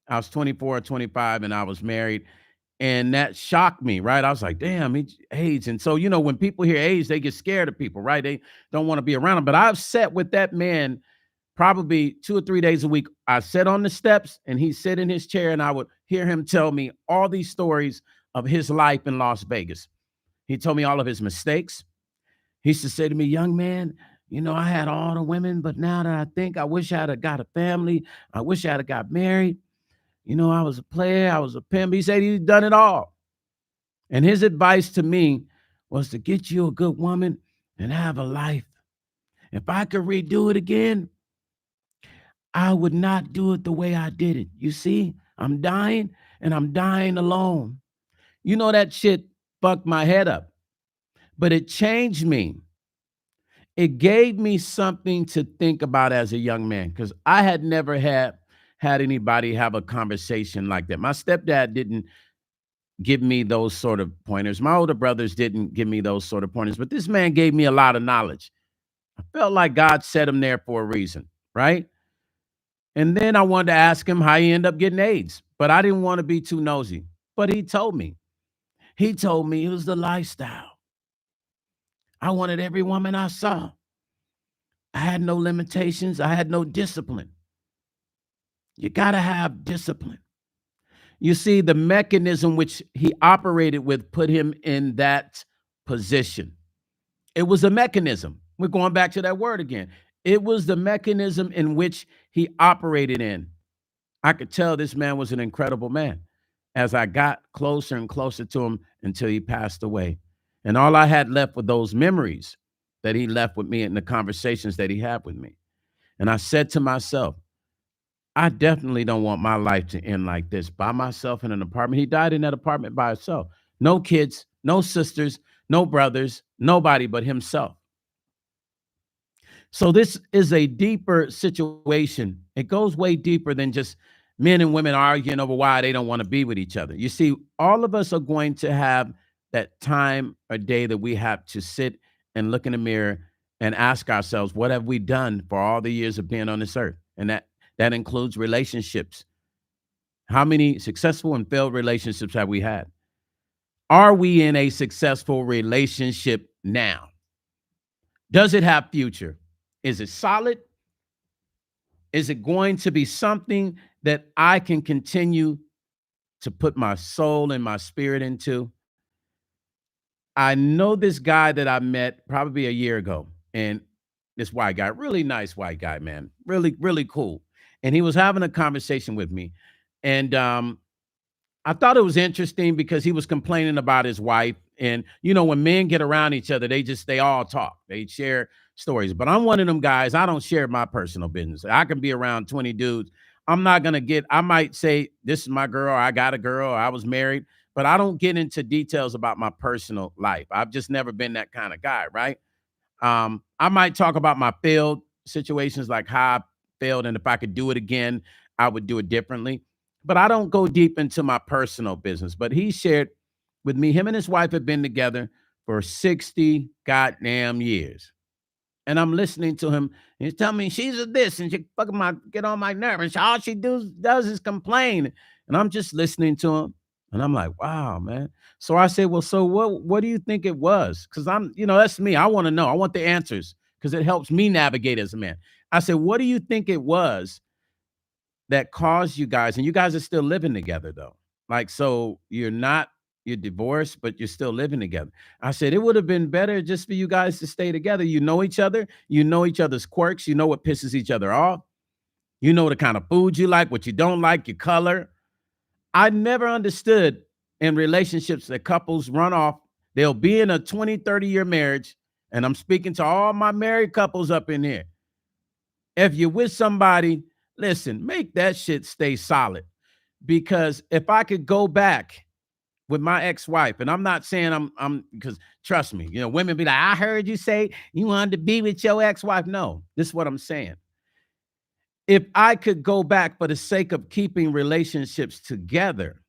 I was 24 or 25 and I was married. And that shocked me, right? I was like, damn, AIDS. And so, when people hear AIDS, they get scared of people, right? They don't want to be around them. But I've sat with that man probably 2 or 3 days a week. I sat on the steps and he'd sit in his chair and I would hear him tell me all these stories of his life in Las Vegas. He told me all of his mistakes. He used to say to me, young man, I had all the women, but now that I think, I wish I'd have got a family. I wish I'd have got married. I was a player. I was a pimp. He said he'd done it all. And his advice to me was to get you a good woman and have a life. If I could redo it again, I would not do it the way I did it. You see, I'm dying and I'm dying alone. That shit fucked my head up, but it changed me. It gave me something to think about as a young man because I had never had anybody have a conversation like that. My stepdad didn't give me those sort of pointers. My older brothers didn't give me those sort of pointers, but this man gave me a lot of knowledge. I felt like God set him there for a reason, right? And then I wanted to ask him how he ended up getting AIDS, but I didn't want to be too nosy. But he told me. He told me it was the lifestyle. I wanted every woman I saw. I had no limitations. I had no discipline. You got to have discipline. You see, the mechanism which he operated with put him in that position. It was a mechanism. We're going back to that word again. It was the mechanism in which he operated in. I could tell this man was an incredible man as I got closer and closer to him until he passed away. And all I had left were those memories that he left with me and the conversations that he had with me. And I said to myself, I definitely don't want my life to end like this by myself in an apartment. He died in that apartment by himself. No kids, no sisters, no brothers, nobody but himself. So this is a deeper situation. It goes way deeper than just men and women arguing over why they don't want to be with each other. You see, all of us are going to have that time or day that we have to sit and look in the mirror and ask ourselves, what have we done for all the years of being on this earth? And that includes relationships. How many successful and failed relationships have we had? Are we in a successful relationship now? Does it have future? Is it solid? Is it going to be something that I can continue to put my soul and my spirit into? I know this guy that I met probably a year ago, and this white guy, really nice white guy, man, really, really cool. And he was having a conversation with me. And I thought it was interesting because he was complaining about his wife. And, when men get around each other, they all talk. They share stories. But I'm one of them guys. I don't share my personal business. I can be around 20 dudes. I might say, this is my girl. I got a girl. I was married. But I don't get into details about my personal life. I've just never been that kind of guy, right? I might talk about my failed situations, like how I failed. And if I could do it again, I would do it differently. But I don't go deep into my personal business. But he shared with me, him and his wife have been together for 60 goddamn years. And I'm listening to him. And he's telling me she's a this and she get on my nerve. And all she does is complain. And I'm just listening to him. And I'm like, wow, man. So I said, well, so what do you think it was? Because that's me. I want to know. I want the answers because it helps me navigate as a man. I said, what do you think it was that caused you guys, and you guys are still living together though? Like, so you're divorced, but you're still living together. I said, it would have been better just for you guys to stay together. You know each other. You know each other's quirks. You know what pisses each other off. You know the kind of food you like, what you don't like, your color. I never understood in relationships that couples run off. They'll be in a 20, 30-year marriage, and I'm speaking to all my married couples up in here. If you're with somebody, listen, make that shit stay solid. Because if I could go back with my ex-wife, and I'm not saying I'm because trust me, women be like, I heard you say you wanted to be with your ex-wife. No, this is what I'm saying. If I could go back for the sake of keeping relationships together,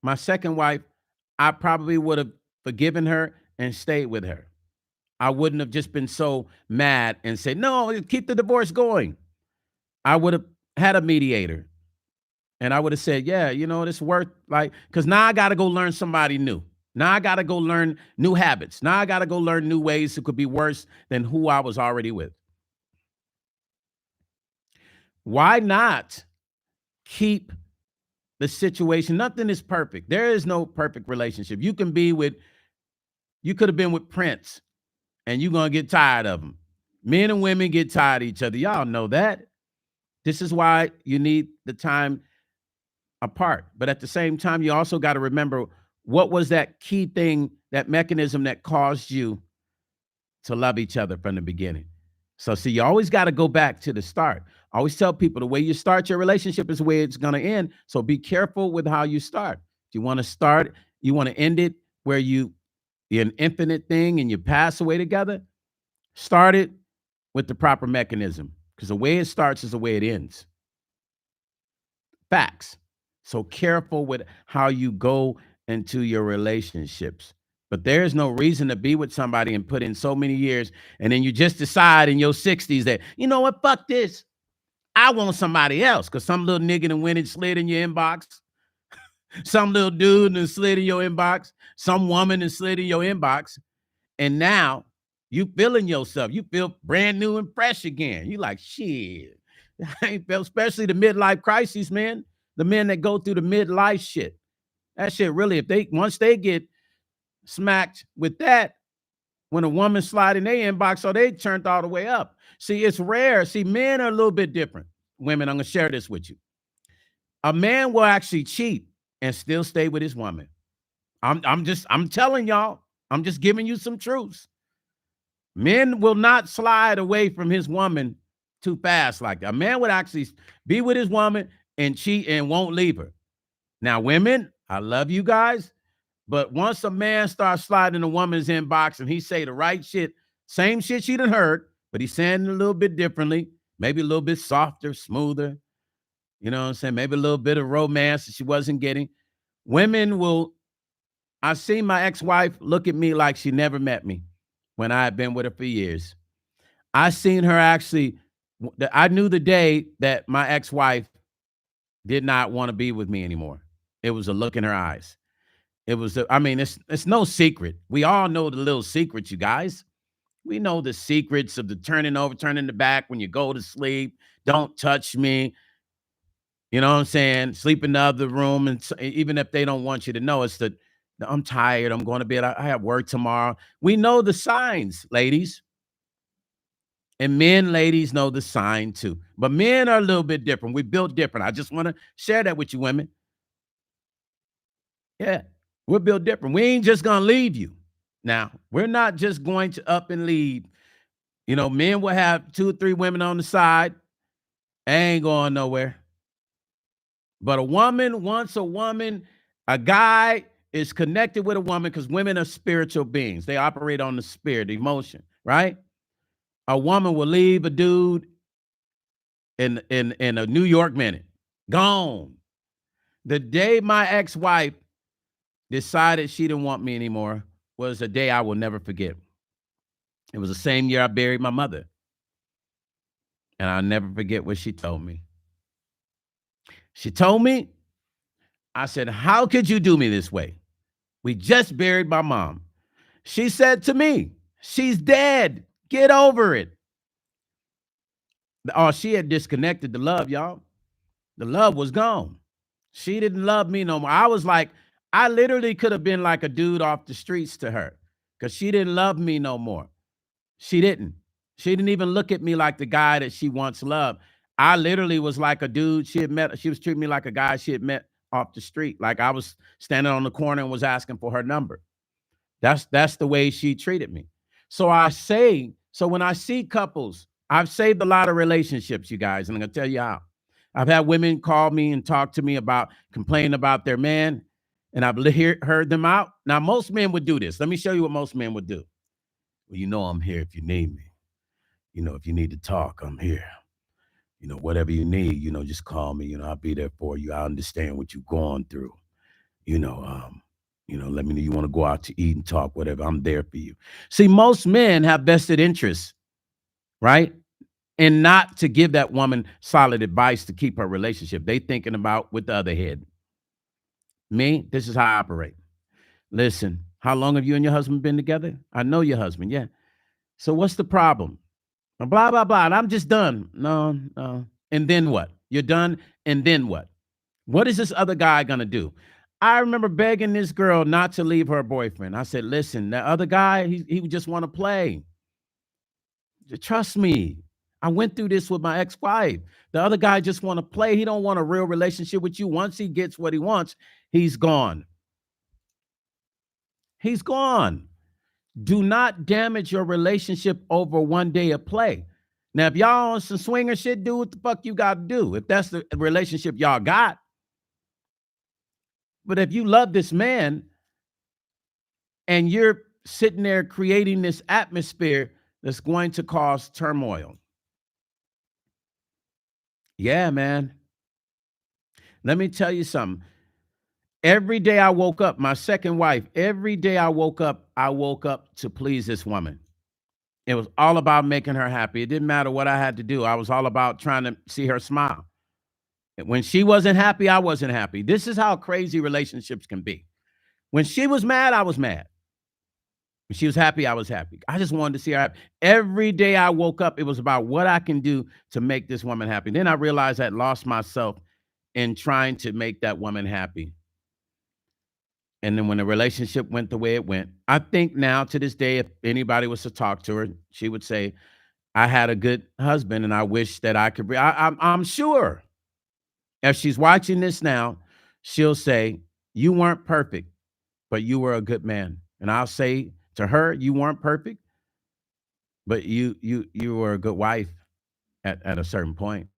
my second wife, I probably would have forgiven her and stayed with her. I wouldn't have just been so mad and said, no, keep the divorce going. I would have had a mediator. And I would have said, yeah, it's worth because now I got to go learn somebody new. Now I got to go learn new habits. Now I got to go learn new ways that could be worse than who I was already with. Why not keep the situation? Nothing is perfect. There is no perfect relationship. You could have been with Prince and you're going to get tired of him. Men and women get tired of each other. Y'all know that. This is why you need the time apart. But at the same time, you also got to remember what was that key thing, that mechanism that caused you to love each other from the beginning. So see, you always got to go back to the start. I always tell people the way you start your relationship is the way it's going to end. So be careful with how you start. If you want to start, you want to end it where you're an infinite thing and you pass away together, start it with the proper mechanism, because the way it starts is the way it ends. Facts. So careful with how you go into your relationships. But there's no reason to be with somebody and put in so many years, and then you just decide in your 60s that, you know what, fuck this. I want somebody else, because some little nigga that went and slid in your inbox. Some little dude and slid in your inbox. Some woman and slid in your inbox. And now you feeling yourself. You feel brand new and fresh again. You like, shit. I ain't felt, especially the midlife crisis, man. The men that go through the midlife shit. That shit really, once they get smacked with that, when a woman slide in their inbox, so they turned all the way up. See, it's rare. See, men are a little bit different. Women, I'm going to share this with you. A man will actually cheat and still stay with his woman. I'm telling y'all, I'm just giving you some truths. Men will not slide away from his woman too fast like that. A man would actually be with his woman and cheat and won't leave her. Now, women, I love you guys, but once a man starts sliding a woman's inbox and he say the right shit, same shit she done heard, but he's saying it a little bit differently, maybe a little bit softer, smoother, you know what I'm saying? Maybe a little bit of romance that she wasn't getting. Women will, I've seen my ex-wife look at me like she never met me when I had been with her for years. I seen her actually, I knew the day that my ex-wife did not want to be with me anymore. It was a look in her eyes. It was, it's no secret. We all know the little secrets, you guys. We know the secrets of the turning over, turning the back when you go to sleep. Don't touch me. You know what I'm saying? Sleep in the other room. And even if they don't want you to know, it's that I'm tired. I'm going to bed. I have work tomorrow. We know the signs, ladies. And men, ladies, know the sign too. But men are a little bit different. We're built different. I just want to share that with you, women. Yeah, we're built different. We ain't just going to leave you. Now, we're not just going to up and leave. You know, men will have 2 or 3 women on the side. Ain't going nowhere. But a woman, once a guy is connected with a woman, because women are spiritual beings. They operate on the spirit, emotion, right? A woman will leave a dude in a New York minute. Gone. The day my ex-wife decided she didn't want me anymore was a day I will never forget. It was the same year I buried my mother. And I'll never forget what she told me. She told me, I said, how could you do me this way? We just buried my mom. She said to me, she's dead. Get over it. Oh, she had disconnected the love, y'all. The love was gone. She didn't love me no more. I was like, I literally could have been like a dude off the streets to her, because she didn't love me no more. She didn't. She didn't even look at me like the guy that she once loved. I literally was like a dude she had met. She was treating me like a guy she had met off the street. Like I was standing on the corner and was asking for her number. That's the way she treated me. So when I see couples, I've saved a lot of relationships, you guys, and I'm going to tell you how. I've had women call me and talk to me about complaining about their man. And I've heard them out. Now, most men would do this. Let me show you what most men would do. Well, you know, I'm here if you need me. You know, if you need to talk, I'm here. You know, whatever you need, you know, just call me. You know, I'll be there for you. I understand what you're going through. You know, let me know you want to go out to eat and talk, whatever. I'm there for you. See, most men have vested interests, right? And not to give that woman solid advice to keep her relationship. They thinking about with the other head. Me, this is how I operate. Listen, how long have you and your husband been together? I know your husband, yeah. So what's the problem? Blah, blah, blah. And I'm just done. No, no. And then what? You're done. And then what? What is this other guy going to do? I remember begging this girl not to leave her boyfriend. I said, listen, that other guy, he would just want to play. Trust me. I went through this with my ex-wife. The other guy just want to play. He don't want a real relationship with you. Once he gets what he wants, he's gone. He's gone. Do not damage your relationship over one day of play. Now, if y'all on some swinger shit, do what the fuck you got to do. If that's the relationship y'all got. But if you love this man and you're sitting there creating this atmosphere that's going to cause turmoil. Yeah, man. Let me tell you something. Every day I woke up, my second wife, every day I woke up to please this woman. It was all about making her happy. It didn't matter what I had to do. I was all about trying to see her smile. When she wasn't happy, I wasn't happy. This is how crazy relationships can be. When she was mad, I was mad. When she was happy, I was happy. I just wanted to see her happy. Every day I woke up, it was about what I can do to make this woman happy. Then I realized I had lost myself in trying to make that woman happy. And then when the relationship went the way it went, I think now to this day, if anybody was to talk to her, she would say, I had a good husband and I wish that I could be. I'm sure if she's watching this now, she'll say, you weren't perfect, but you were a good man. And I'll say to her, you weren't perfect, but you were a good wife at a certain point.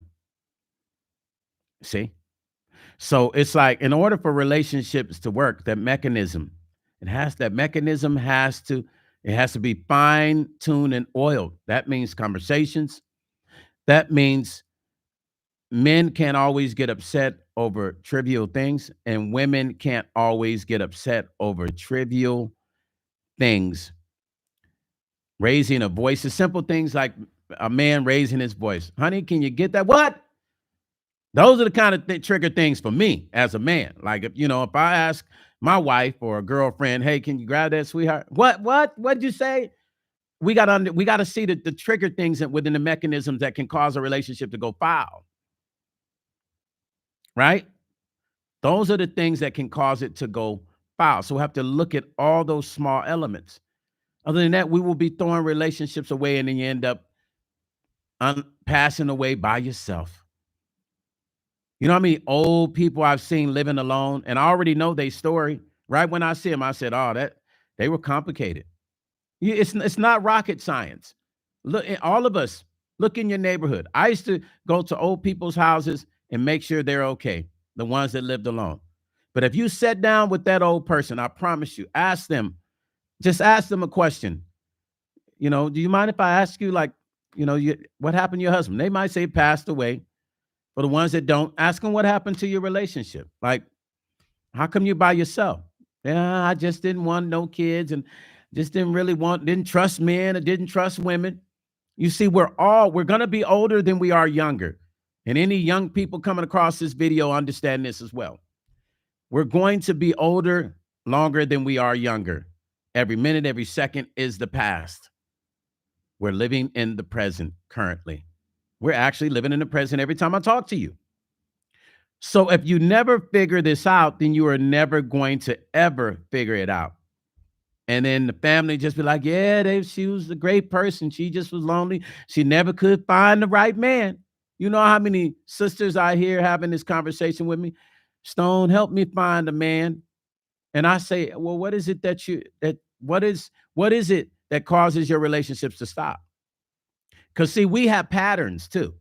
See? So it's like in order for relationships to work, that mechanism, it has to be fine-tuned and oiled. That means conversations. That means men can't always get upset over trivial things, and women can't always get upset over trivial things. Raising a voice, the simple things like a man raising his voice. Honey, can you get that? What? Those are the kind of trigger things for me as a man. Like, if I ask my wife or a girlfriend, hey, can you grab that, sweetheart? What'd you say? We got to see the trigger things within the mechanisms that can cause a relationship to go foul. Right? Those are the things that can cause it to go foul. So we have to look at all those small elements. Other than that, we will be throwing relationships away and then you end up passing away by yourself. You know how many old people I've seen living alone, and I already know their story. Right when I see them, I said, "Oh, that they were complicated." It's not rocket science. Look, all of us, look in your neighborhood. I used to go to old people's houses and make sure they're okay, the ones that lived alone. But if you sat down with that old person, I promise you, just ask them a question. Do you mind if I ask you, like, what happened to your husband? They might say passed away. For the ones that don't, ask them what happened to your relationship. Like, how come you by yourself? Yeah, I just didn't want no kids and just didn't trust men or didn't trust women. You see, we're going to be older than we are younger. And any young people coming across this video understand this as well. We're going to be older longer than we are younger. Every minute, every second is the past. We're living in the present currently. We're actually living in the present every time I talk to you. So if you never figure this out, then you are never going to ever figure it out. And then the family just be like, yeah, she was a great person. She just was lonely. She never could find the right man. You know how many sisters I hear having this conversation with me? Stone, help me find a man. And I say, well, what is it what is it that causes your relationships to stop? Because, see, we have patterns, too.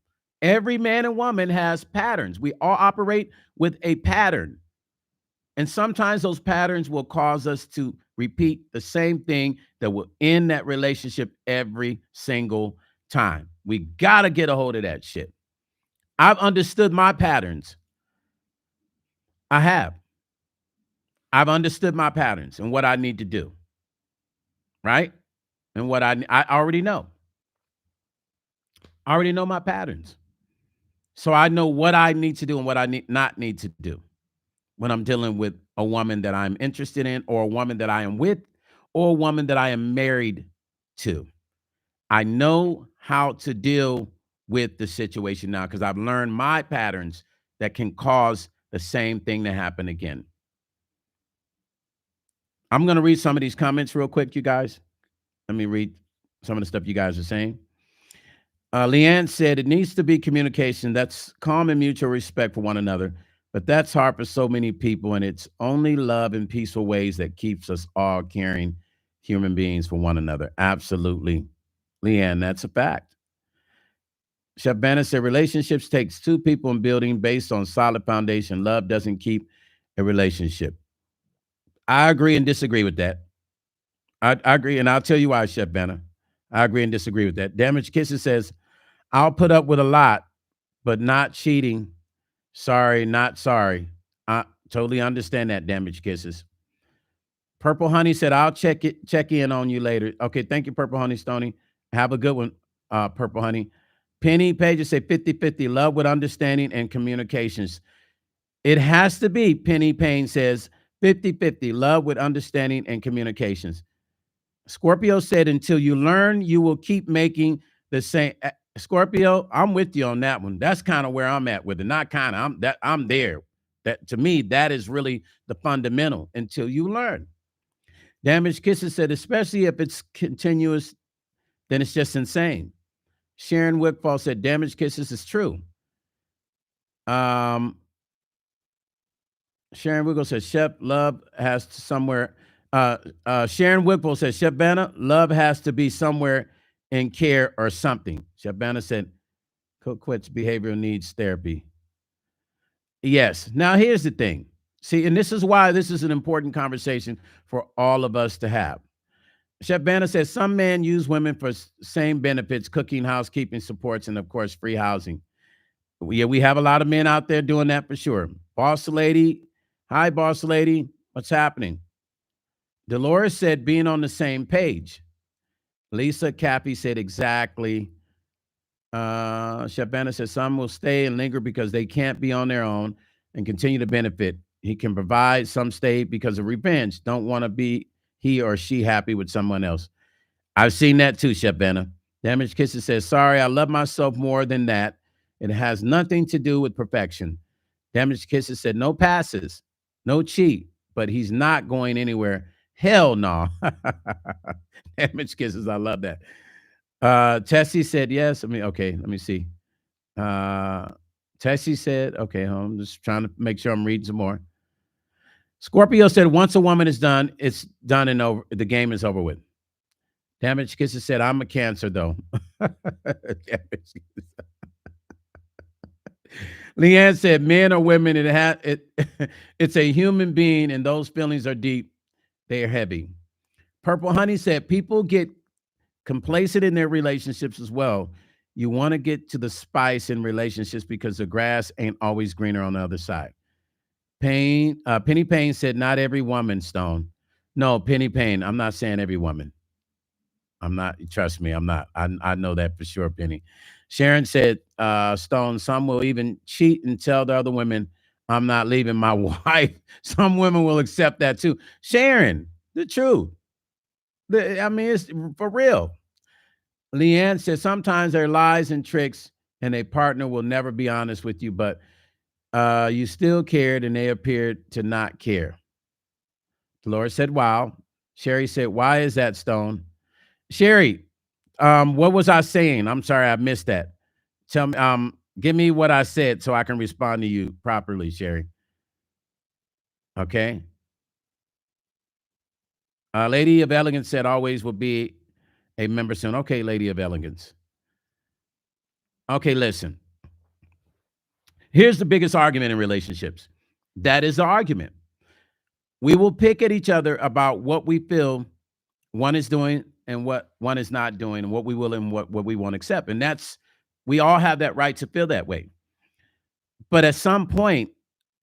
Every man and woman has patterns. We all operate with a pattern. And sometimes those patterns will cause us to repeat the same thing that will end that relationship every single time. We got to get a hold of that shit. I've understood my patterns. I have. I've understood my patterns and what I need to do, right? And what I already know. I already know my patterns. So I know what I need to do and what I not need to do when I'm dealing with a woman that I'm interested in, or a woman that I am with, or a woman that I am married to. I know how to deal with the situation now because I've learned my patterns that can cause the same thing to happen again. I'm going to read some of these comments real quick, you guys. Let me read some of the stuff you guys are saying. Leanne said, it needs to be communication. That's calm and mutual respect for one another. But that's hard for so many people. And it's only love and peaceful ways that keeps us all caring human beings for one another. Absolutely. Leanne, that's a fact. Chef Banner said, relationships takes two people in building based on solid foundation. Love doesn't keep a relationship. I agree and disagree with that. I agree. And I'll tell you why, Chef Banner. I agree and disagree with that. Damaged Kisses says, I'll put up with a lot, but not cheating. Sorry, not sorry. I totally understand that, Damaged Kisses. Purple Honey said, I'll check in on you later. Okay, thank you, Purple Honey Stoney. Have a good one, Purple Honey. Penny Pages say 50-50, love with understanding and communications. It has to be, Penny Payne says, 50-50, love with understanding and communications. Scorpio said, until you learn, you will keep making the same. Scorpio, I'm with you on that one. That's kind of where I'm at with it. Not kind of, I'm there. That to me, that is really the fundamental until you learn. Damaged Kisses said, especially if it's continuous, then it's just insane. Sharon Whitfall said, Damaged Kisses is true. Sharon Wiggle says, Chef, love has to somewhere. Sharon Whipple says, Chef Banner, love has to be somewhere in care or something. Chef Banner said, quits behavioral needs therapy. Yes. Now, here's the thing. See, and this is why this is an important conversation for all of us to have. Chef Banner says, some men use women for same benefits, cooking, housekeeping, supports, and, of course, free housing. Yeah, we have a lot of men out there doing that for sure. Boss Lady, hi, Boss Lady. What's happening? Dolores said being on the same page. Lisa Cappy said exactly. Shabana said some will stay and linger because they can't be on their own and continue to benefit. He can provide. Some stay because of revenge. Don't want to be he or she happy with someone else. I've seen that too, Shabana. Damaged Kisses says, sorry, I love myself more than that. It has nothing to do with perfection. Damaged Kisses said, no passes, no cheat, but he's not going anywhere. Hell no. Damaged Kisses, I love that. Tessie said yes. Okay, let me see. Tessie said, okay, I'm just trying to make sure I'm reading some more. Scorpio said, once a woman is done, it's done and over. The game is over with. Damaged Kisses said, I'm a Cancer, though. Leanne said, men or women, it's a human being, and those feelings are deep. They are heavy. Purple Honey said, people get complacent in their relationships as well. You want to get to the spice in relationships because the grass ain't always greener on the other side. Penny Payne said, not every woman, Stone. No, Penny Payne, I'm not saying every woman. I'm not, trust me, I'm not. I know that for sure, Penny. Sharon said, Stone, some will even cheat and tell the other women, I'm not leaving my wife. Some women will accept that too. Sharon, the truth. It's for real. Leanne said, sometimes there are lies and tricks and a partner will never be honest with you, but you still cared and they appeared to not care. Dolores said, wow. Sherry said, why is that, Stone? Sherry, what was I saying? I'm sorry, I missed that. Tell me, give me what I said so I can respond to you properly, Sherry. Okay. Lady of Elegance said always will be a member soon. Okay, Lady of Elegance. Okay, listen. Here's the biggest argument in relationships. That is the argument. We will pick at each other about what we feel one is doing and what one is not doing, and what we will and what we won't accept. And we all have that right to feel that way. But at some point,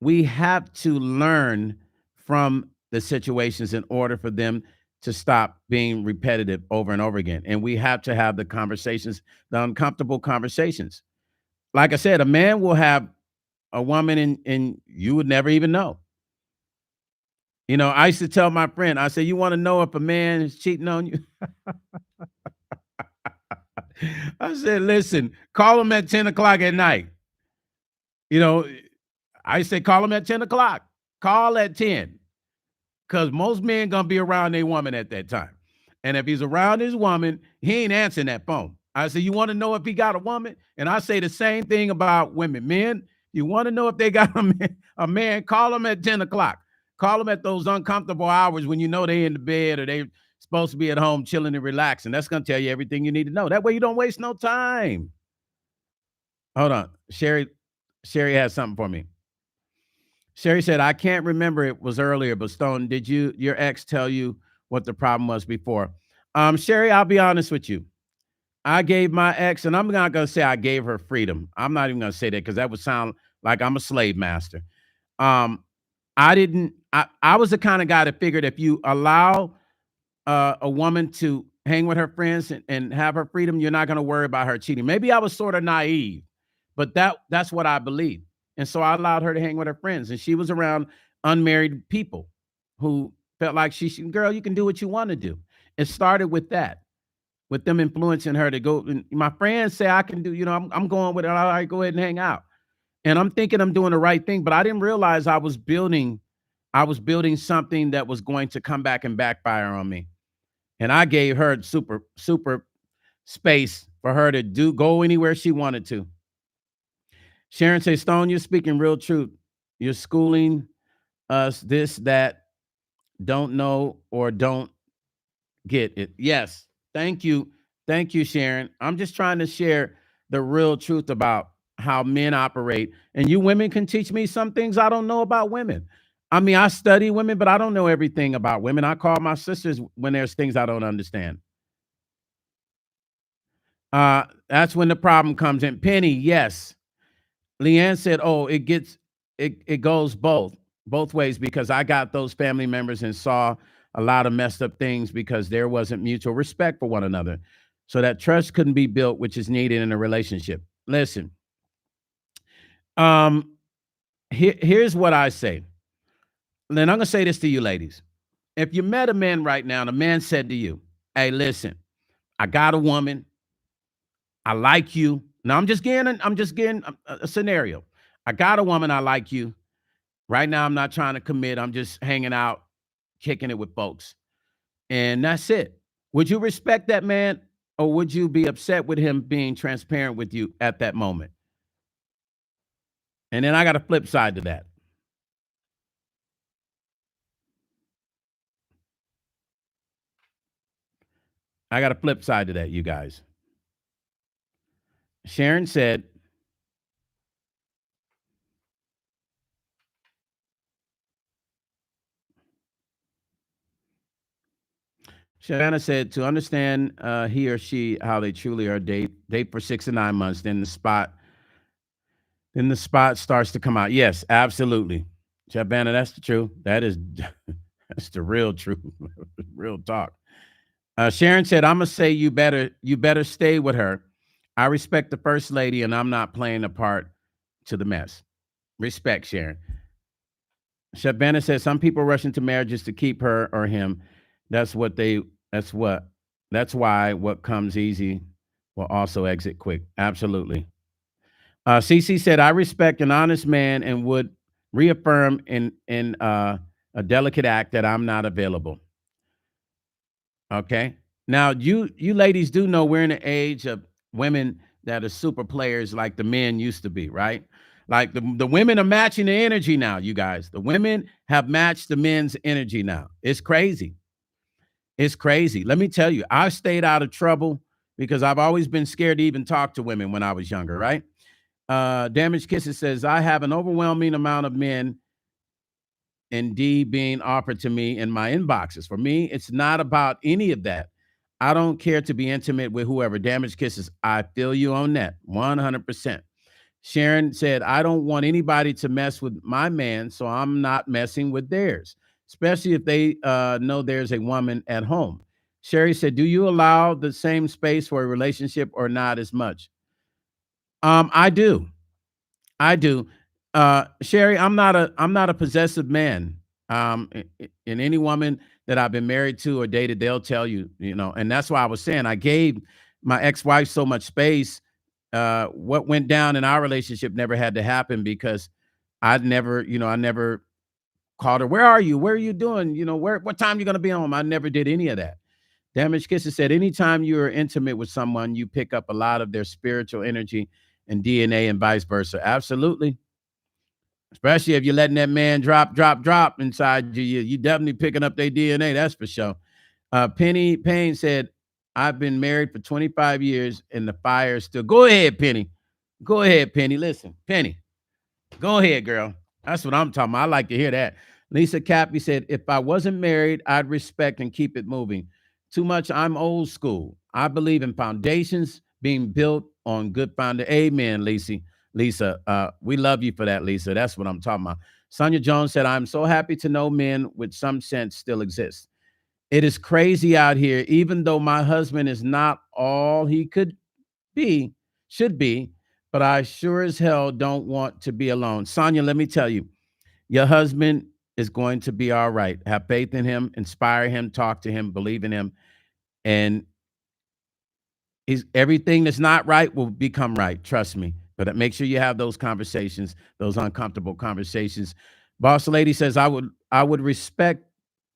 we have to learn from the situations in order for them to stop being repetitive over and over again. And we have to have the conversations, the uncomfortable conversations. Like I said, a man will have a woman and you would never even know. I used to tell my friend, I said, you want to know if a man is cheating on you? I said, listen, call him at 10 o'clock at night. You know, I say call him at 10 o'clock. Call at 10. Because most men gonna be around their woman at that time. And if he's around his woman, he ain't answering that phone. I say, you want to know if he got a woman? And I say the same thing about women. Men, you want to know if they got a man, call them at 10 o'clock. Call them at those uncomfortable hours when you know they in the bed or they supposed to be at home chilling and relaxing. That's going to tell you everything you need to know. That way you don't waste no time. Hold on. Sherry has something for me. Sherry said, I can't remember, it was earlier, but Stone, did your ex tell you what the problem was before? Sherry, I'll be honest with you. I gave my ex, and I'm not going to say I gave her freedom. I'm not even going to say that because that would sound like I'm a slave master. I was the kind of guy that figured if you allow a woman to hang with her friends and have her freedom, you're not going to worry about her cheating. Maybe I was sort of naive, but that's what I believed. And so I allowed her to hang with her friends. And she was around unmarried people who felt like girl, you can do what you want to do. It started with that, with them influencing her to go. And my friends say I can do, I'm going with it. All right, go ahead and hang out. And I'm thinking I'm doing the right thing, but I didn't realize I was building something that was going to come back and backfire on me. And I gave her super space for her to go anywhere she wanted to. Sharon says, Stone, you're speaking real truth. You're schooling us this, that, don't know or don't get it. Yes. Thank you. Thank you, Sharon. I'm just trying to share the real truth about how men operate. And you women can teach me some things I don't know about women. I mean, I study women, but I don't know everything about women. I call my sisters when there's things I don't understand. That's when the problem comes in. Penny, yes. Leanne said, oh, it goes both ways because I got those family members and saw a lot of messed up things because there wasn't mutual respect for one another. So that trust couldn't be built, which is needed in a relationship. Listen, here's what I say. And I'm going to say this to you ladies. If you met a man right now and a man said to you, hey, listen, I got a woman. I like you. Now I'm just getting a scenario. I got a woman. I like you. Right now, I'm not trying to commit. I'm just hanging out, kicking it with folks. And that's it. Would you respect that man, or would you be upset with him being transparent with you at that moment? And then I got a flip side to that. I got a flip side to that, you guys. Sharon said, Shanna said, to understand he or she how they truly are, date for 6 to 9 months, then the spot starts to come out. Yes, absolutely. Shabana, that's the truth. That's the real truth. Real talk. Sharon said, I'm gonna say you better stay with her. I respect the first lady and I'm not playing a part to the mess. Respect, Sharon. Shabana says some people rush into marriages to keep her or him. That's why what comes easy will also exit quick. Absolutely. CC said, I respect an honest man and would reaffirm in a delicate act that I'm not available. Okay. Now you ladies do know we're in an age of women that are super players like the men used to be, right? Like the women are matching the energy now, you guys. The women have matched the men's energy now. It's crazy. It's crazy. Let me tell you, I stayed out of trouble because I've always been scared to even talk to women when I was younger, right? Damaged Kisses says, I have an overwhelming amount of men and D being offered to me in my inboxes. For me, it's not about any of that. I don't care to be intimate with whoever. Damage kisses. I feel you on that 100%. Sharon said, I don't want anybody to mess with my man, so I'm not messing with theirs, especially if they know there's a woman at home. Sherry said, do you allow the same space for a relationship or not as much? I do. I do. Sherry, I'm not a possessive man. In any woman that I've been married to or dated, they'll tell you, and that's why I was saying I gave my ex-wife so much space. What went down in our relationship never had to happen because I never called her. Where are you? Where are you doing? What time you gonna be home? I never did any of that. Damage Kisses said, anytime you are intimate with someone, you pick up a lot of their spiritual energy and DNA and vice versa. Absolutely. Especially if you're letting that man drop inside you. You definitely picking up their DNA, that's for sure. Penny Payne said, I've been married for 25 years and the fire is still. Go ahead, Penny. Go ahead, Penny. Listen, Penny. Go ahead, girl. That's what I'm talking about. I like to hear that. Lisa Cappy said, if I wasn't married, I'd respect and keep it moving. Too much, I'm old school. I believe in foundations being built on good foundation. Amen, Lisa. Lisa, we love you for that, Lisa. That's what I'm talking about. Sonia Jones said, I'm so happy to know men with some sense still exist. It is crazy out here, even though my husband is not all he could be, should be, but I sure as hell don't want to be alone. Sonia, let me tell you, your husband is going to be all right. Have faith in him, inspire him, talk to him, believe in him, and everything that's not right will become right. Trust me. But make sure you have those conversations, those uncomfortable conversations. Boss lady says, I would respect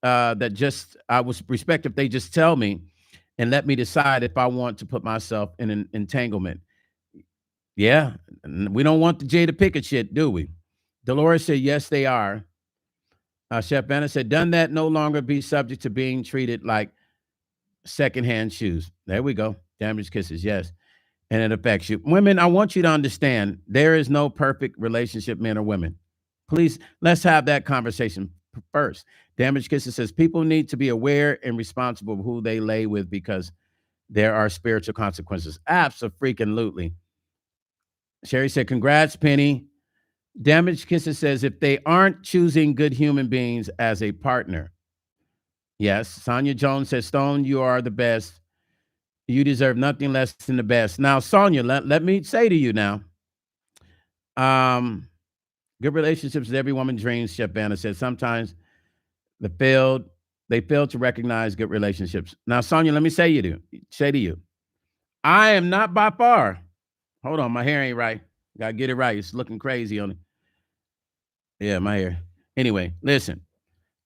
that. Just I would respect if they just tell me and let me decide if I want to put myself in an entanglement. Yeah, we don't want the Jada Pickett shit, do we? Dolores said, yes, they are. Chef Banner said, done that, no longer be subject to being treated like secondhand shoes. There we go. Damaged kisses, yes. And it affects you. Women, I want you to understand there is no perfect relationship, men or women. Please, let's have that conversation first. Damaged kisses says, people need to be aware and responsible of who they lay with because there are spiritual consequences. Absolutely. Sherry said, congrats, Penny. Damaged Kisses says, if they aren't choosing good human beings as a partner. Yes. Sonia Jones says, Stone, you are the best. You deserve nothing less than the best. Now, Sonia, let me say to you now, good relationships is every woman's dreams, Chef Banner said. Sometimes they fail to recognize good relationships. Now, Sonia, let me say to you, I am not by far. Hold on, my hair ain't right. Gotta get it right. It's looking crazy on it. Yeah, my hair. Anyway, listen.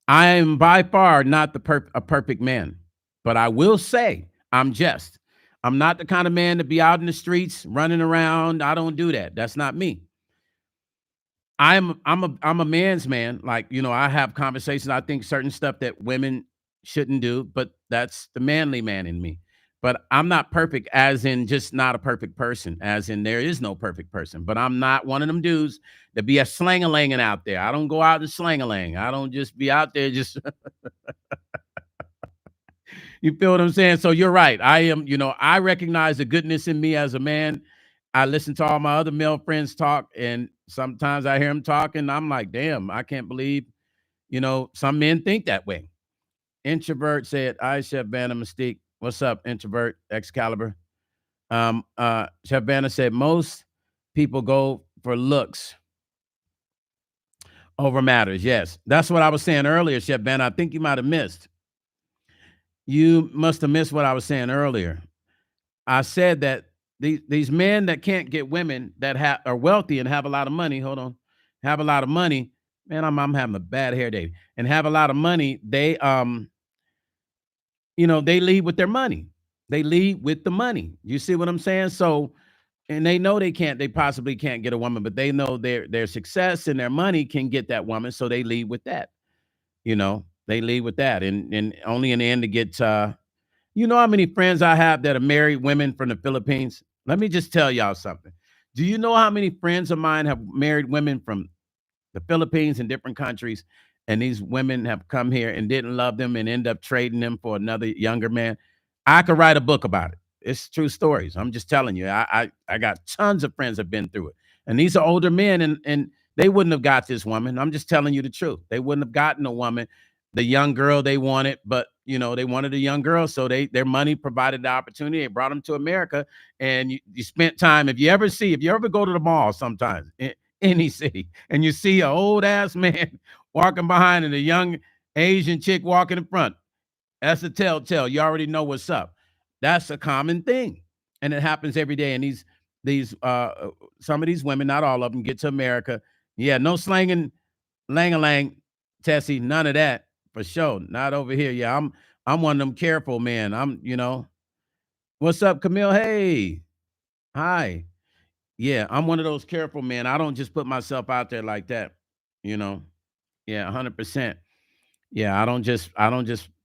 I am by far not a perfect man, but I will say I'm just. I'm not the kind of man to be out in the streets running around. I don't do that. That's not me. I'm a man's man. Like, I have conversations. I think certain stuff that women shouldn't do, but that's the manly man in me. But I'm not perfect, as in just not a perfect person, as in there is no perfect person. But I'm not one of them dudes that be a slang-a-langing out there. I don't go out and slang-a-lang. I don't just be out there just you feel what I'm saying? So you're right. I am, I recognize the goodness in me as a man. I listen to all my other male friends talk, and sometimes I hear them talk, and I'm like, damn, I can't believe, some men think that way. Introvert said, I, Chef Banner Mystique. What's up, Introvert Excalibur? Chef Banner said, most people go for looks over matters. Yes, that's what I was saying earlier, Chef Banner. I think you might have missed. You must have missed what I was saying earlier. I said that these men that can't get women that are wealthy and have a lot of money, have a lot of money, man, I'm having a bad hair day, and have a lot of money, they they lead with their money. They lead with the money. You see what I'm saying? So, and they know they possibly can't get a woman, but they know their success and their money can get that woman, so they lead with that. They lead with that, and only in the end to get you know how many friends I have that are married women from the Philippines? Let me just tell y'all something. Do you know how many friends of mine have married women from the Philippines and different countries? and these women have come here and didn't love them and end up trading them for another younger man, I could write a book about it. It's true stories. I'm just telling you. I got tons of friends that have been through it. And these are older men, and they wouldn't have got this woman. I'm just telling you the truth. They wouldn't have gotten a woman, the young girl they wanted, but they wanted a young girl, so their money provided the opportunity. They brought them to America, and you spent time. If you ever go to the mall sometimes in any city, and you see an old ass man walking behind and a young Asian chick walking in front, that's a telltale. You already know what's up. That's a common thing, and it happens every day. And these some of these women, not all of them, get to America. Yeah, no slanging, lang-a-lang, Tessie, none of that for sure. Not over here. Yeah, I'm one of them careful men. What's up, Camille? Hey, hi. Yeah, I'm one of those careful men. I don't just put myself out there like that. You know. Yeah, 100%. Yeah, I don't just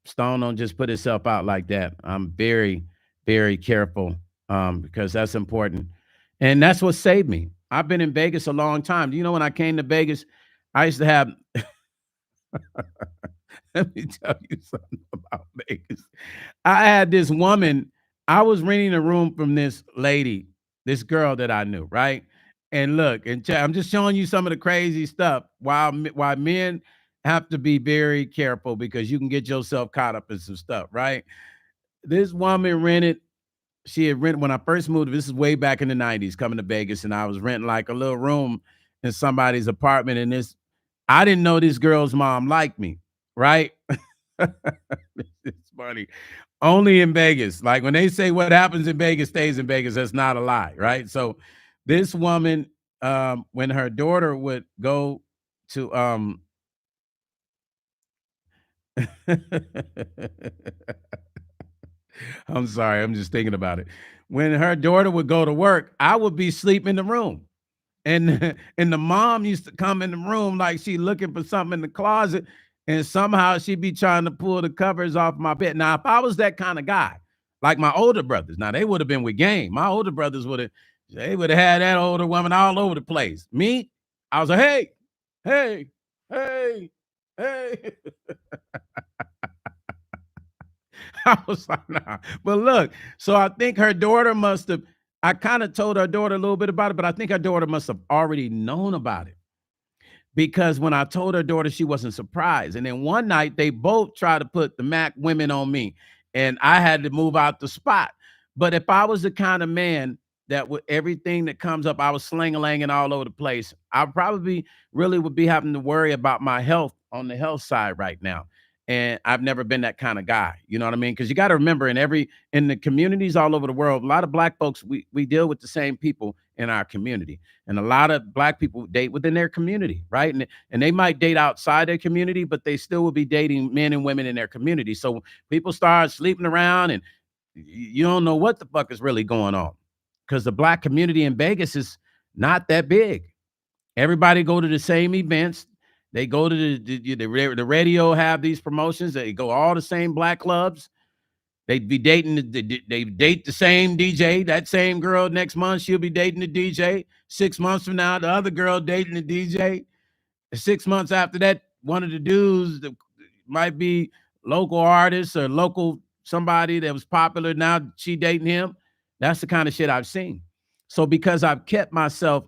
Stone don't just put itself out like that. I'm very, very careful because that's important. And that's what saved me. I've been in Vegas a long time. Do you know when I came to Vegas, I used to have let me tell you something about Vegas. I had this woman, I was renting a room from this lady, this girl that I knew, right? And look, I'm just showing you some of the crazy stuff why men have to be very careful because you can get yourself caught up in some stuff, right? This woman she had rented when I first moved. This is way back in the 90s, coming to Vegas, and I was renting like a little room in somebody's apartment. And I didn't know this girl's mom liked me, right? It's funny. Only in Vegas. Like when they say what happens in Vegas stays in Vegas, that's not a lie, right? So this woman, when her daughter would go to I'm sorry, I'm just thinking about it. When her daughter would go to work, I would be asleep in the room. And and the mom used to come in the room like she looking for something in the closet, and somehow she'd be trying to pull the covers off my bed. Now, if I was that kind of guy, like my older brothers, now they would have been with game. My older brothers would have had that older woman all over the place. Me, I was like, hey, hey, hey, hey. I was like, nah. But look, so I think her daughter must have. I kind of told her daughter a little bit about it, but I think her daughter must have already known about it because when I told her daughter, she wasn't surprised. And then one night, they both tried to put the Mac women on me, and I had to move out the spot. But if I was the kind of man that with everything that comes up, I was sling-a-langing all over the place, I probably really would be having to worry about my health on the health side right now. And I've never been that kind of guy. You know what I mean? Because you got to remember, in the communities all over the world, a lot of black folks, we deal with the same people in our community. And a lot of black people date within their community, right? And they might date outside their community, but they still will be dating men and women in their community. So people start sleeping around and you don't know what the fuck is really going on. Because the black community in Vegas is not that big. Everybody go to the same events. They go to the radio have these promotions. They go all the same black clubs. They be dating. They date the same DJ. That same girl next month she'll be dating the DJ. 6 months from now, the other girl dating the DJ. 6 months after that, one of the dudes that might be local artists or local somebody that was popular. Now she dating him. That's the kind of shit I've seen. So because I've kept myself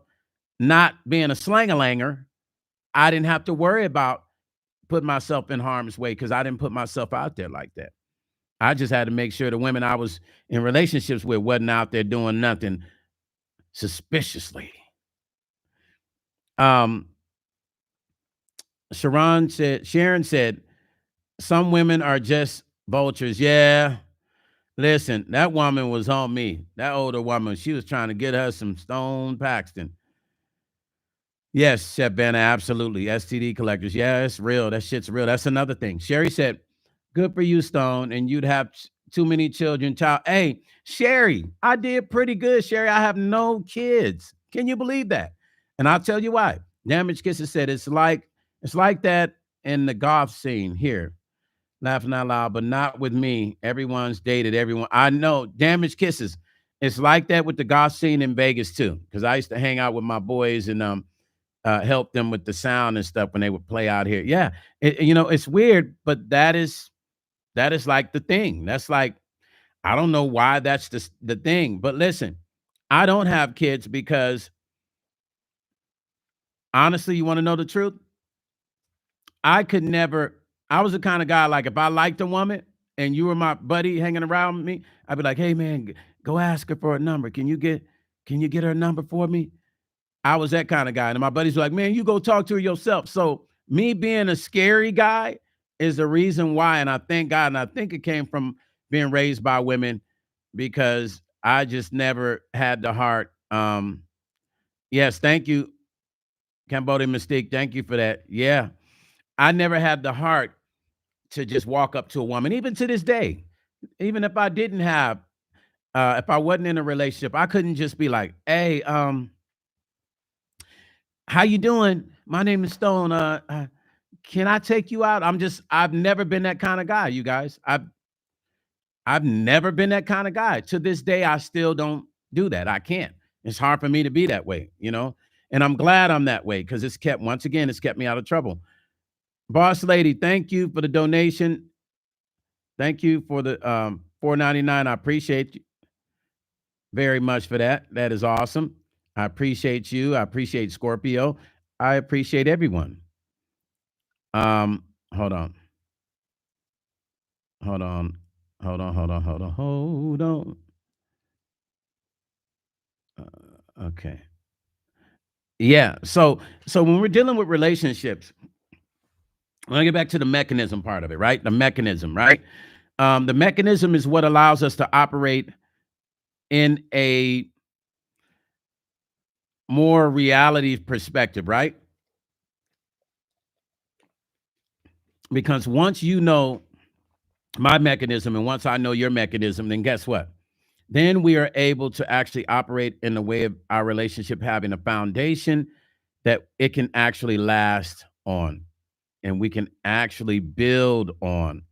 not being a slang-a-langer, I didn't have to worry about putting myself in harm's way because I didn't put myself out there like that. I just had to make sure the women I was in relationships with wasn't out there doing nothing suspiciously. Sharon said, some women are just vultures. Yeah. Listen, that woman was on me. That older woman, she was trying to get her some Stone Paxton. Yes, Chef Vanna, absolutely. STD collectors. Yeah, it's real. That shit's real. That's another thing. Sherry said, good for you, Stone, and you'd have too many children. Hey, Sherry, I did pretty good, Sherry. I have no kids. Can you believe that? And I'll tell you why. Damage Kisses said it's like that in the golf scene here. Laughing out loud, but not with me. Everyone's dated everyone. I know. Damage Kisses. It's like that with the golf scene in Vegas too. Because I used to hang out with my boys and help them with the sound and stuff when they would play out here. Yeah, it's weird, but that is like the thing. That's like, I don't know why that's the thing. But listen, I don't have kids because honestly, you want to know the truth? I could never. I was the kind of guy, like, if I liked a woman and you were my buddy hanging around with me, I'd be like, "Hey man, go ask her for a number. Can you get her number for me?" I was that kind of guy. And my buddies were like, "Man, you go talk to her yourself." So me being a scary guy is the reason why. And I thank God. And I think it came from being raised by women, because I just never had the heart. Yes, thank you, Cambodia Mystique. Thank you for that. Yeah. I never had the heart to just walk up to a woman, even to this day. Even if I didn't have, if I wasn't in a relationship, I couldn't just be like, "Hey, how you doing? My name is Stone. Can I take you out?" I've never been that kind of guy, you guys. I've never been that kind of guy. To this day, I still don't do that. I can't. It's hard for me to be that way. And I'm glad I'm that way, because it's kept me out of trouble. Boss lady, thank you for the donation. Thank you for the $4.99. I appreciate you very much for that. That is awesome. I appreciate you. I appreciate Scorpio. I appreciate everyone. Hold on. Hold on. Hold on. Hold on. Hold on. Hold on. Okay. Yeah. So when we're dealing with relationships, I want to get back to the mechanism part of it, right? The mechanism, right? The mechanism is what allows us to operate in a more reality perspective, right? Because once you know my mechanism and once I know your mechanism, then guess what? Then we are able to actually operate in the way of our relationship having a foundation that it can actually last on, and we can actually build on,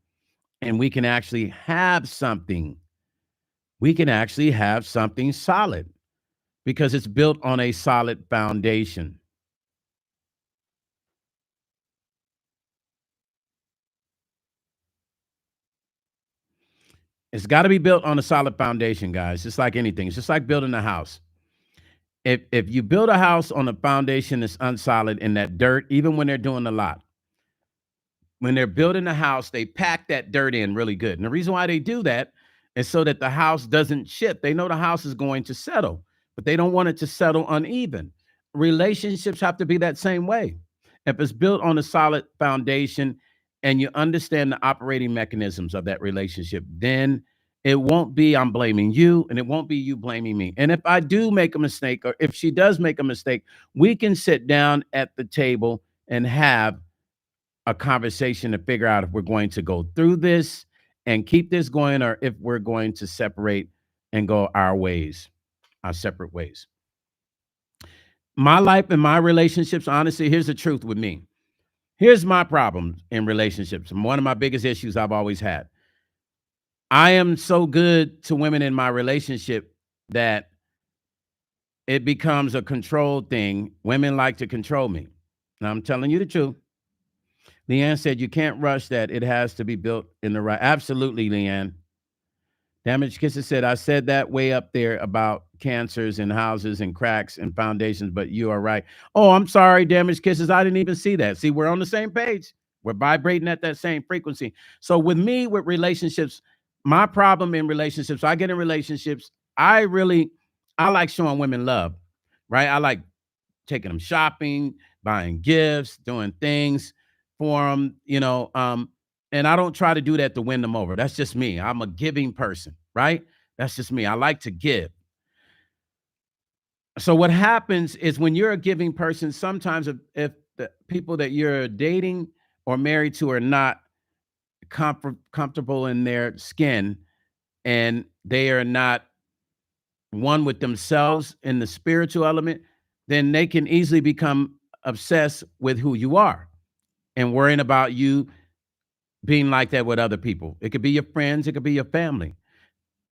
and we can actually have something. We can actually have something solid because it's built on a solid foundation. It's got to be built on a solid foundation, guys. Just like anything, it's just like building a house. If you build a house on a foundation that's unsolid in that dirt, even when they're doing a lot, when they're building a house, they pack that dirt in really good. And the reason why they do that is so that the house doesn't shift. They know the house is going to settle, but they don't want it to settle uneven. Relationships have to be that same way. If it's built on a solid foundation and you understand the operating mechanisms of that relationship, then it won't be I'm blaming you and it won't be you blaming me. And if I do make a mistake, or if she does make a mistake, we can sit down at the table and have a conversation to figure out if we're going to go through this and keep this going, or if we're going to separate and go our ways, our separate ways. My life and my relationships, honestly, here's the truth with me. Here's my problem in relationships. And one of my biggest issues I've always had. I am so good to women in my relationship that it becomes a control thing. Women like to control me. Now, I'm telling you the truth. Leanne said, "You can't rush that. It has to be built in the right." Absolutely, Leanne. Damaged Kisses said, "I said that way up there about cancers and houses and cracks and foundations, but you are right." Oh, I'm sorry, Damaged Kisses. I didn't even see that. See, we're on the same page. We're vibrating at that same frequency. So with me, with relationships, my problem in relationships, I get in relationships. I like showing women love, right? I like taking them shopping, buying gifts, doing things for them, and I don't try to do that to win them over. That's just me. I'm a giving person, right? That's just me. I like to give. So what happens is when you're a giving person, sometimes if the people that you're dating or married to are not comfortable in their skin, and they are not one with themselves in the spiritual element, then they can easily become obsessed with who you are and worrying about you being like that with other people. It could be your friends, it could be your family.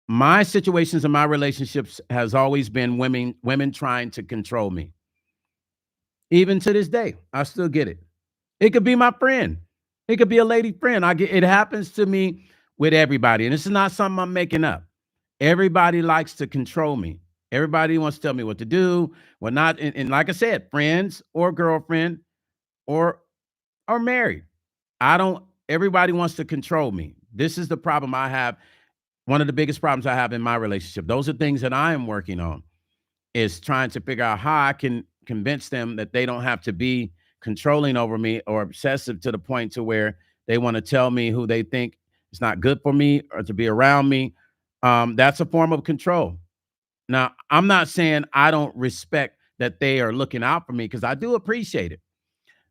My situations in my relationships has always been women trying to control me. Even to this day, I still get it. It could be my friend. It could be a lady friend. I get it happens to me with everybody. And this is not something I'm making up. Everybody likes to control me. Everybody wants to tell me what to do, what not. And like I said, friends or girlfriend or married. I don't, everybody wants to control me. This is the problem I have. One of the biggest problems I have in my relationship. Those are things that I am working on, is trying to figure out how I can convince them that they don't have to be controlling over me or obsessive to the point to where they want to tell me who they think is not good for me or to be around me. That's a form of control. Now, I'm not saying I don't respect that they are looking out for me, because I do appreciate it,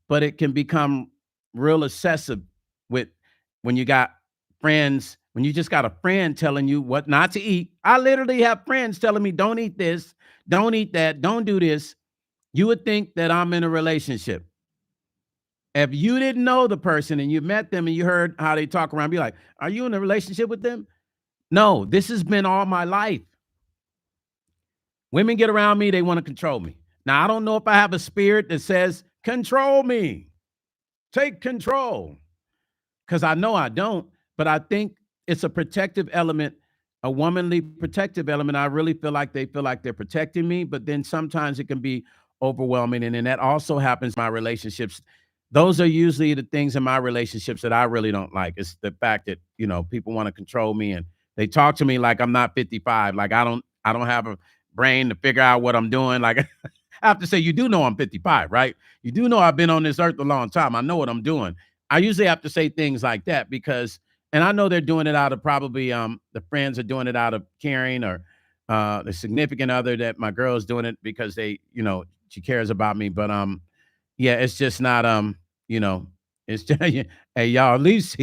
but it can become real excessive with when you got friends, when you just got a friend telling you what not to eat. I literally have friends telling me, don't eat this, don't eat that, don't do this. You would think that I'm in a relationship. If you didn't know the person and you met them and you heard how they talk around, be like, are you in a relationship with them? No, this has been all my life. Women get around me, they want to control me. Now, I don't know if I have a spirit that says, control me, take control, because I know I don't, but I think it's a protective element, a womanly protective element. I really feel like they feel like they're protecting me, but then sometimes it can be overwhelming. And then that also happens in my relationships. Those are usually the things in my relationships that I really don't like. It's the fact that, people want to control me and they talk to me like I'm not 55. Like I don't have a brain to figure out what I'm doing. Like I have to say, you do know I'm 55, right? You do know I've been on this earth a long time. I know what I'm doing. I usually have to say things like that because, and I know they're doing it out of probably the friends are doing it out of caring, or the significant other that my girl is doing it because she cares about me. But yeah, it's just not you know, it's just hey y'all, at least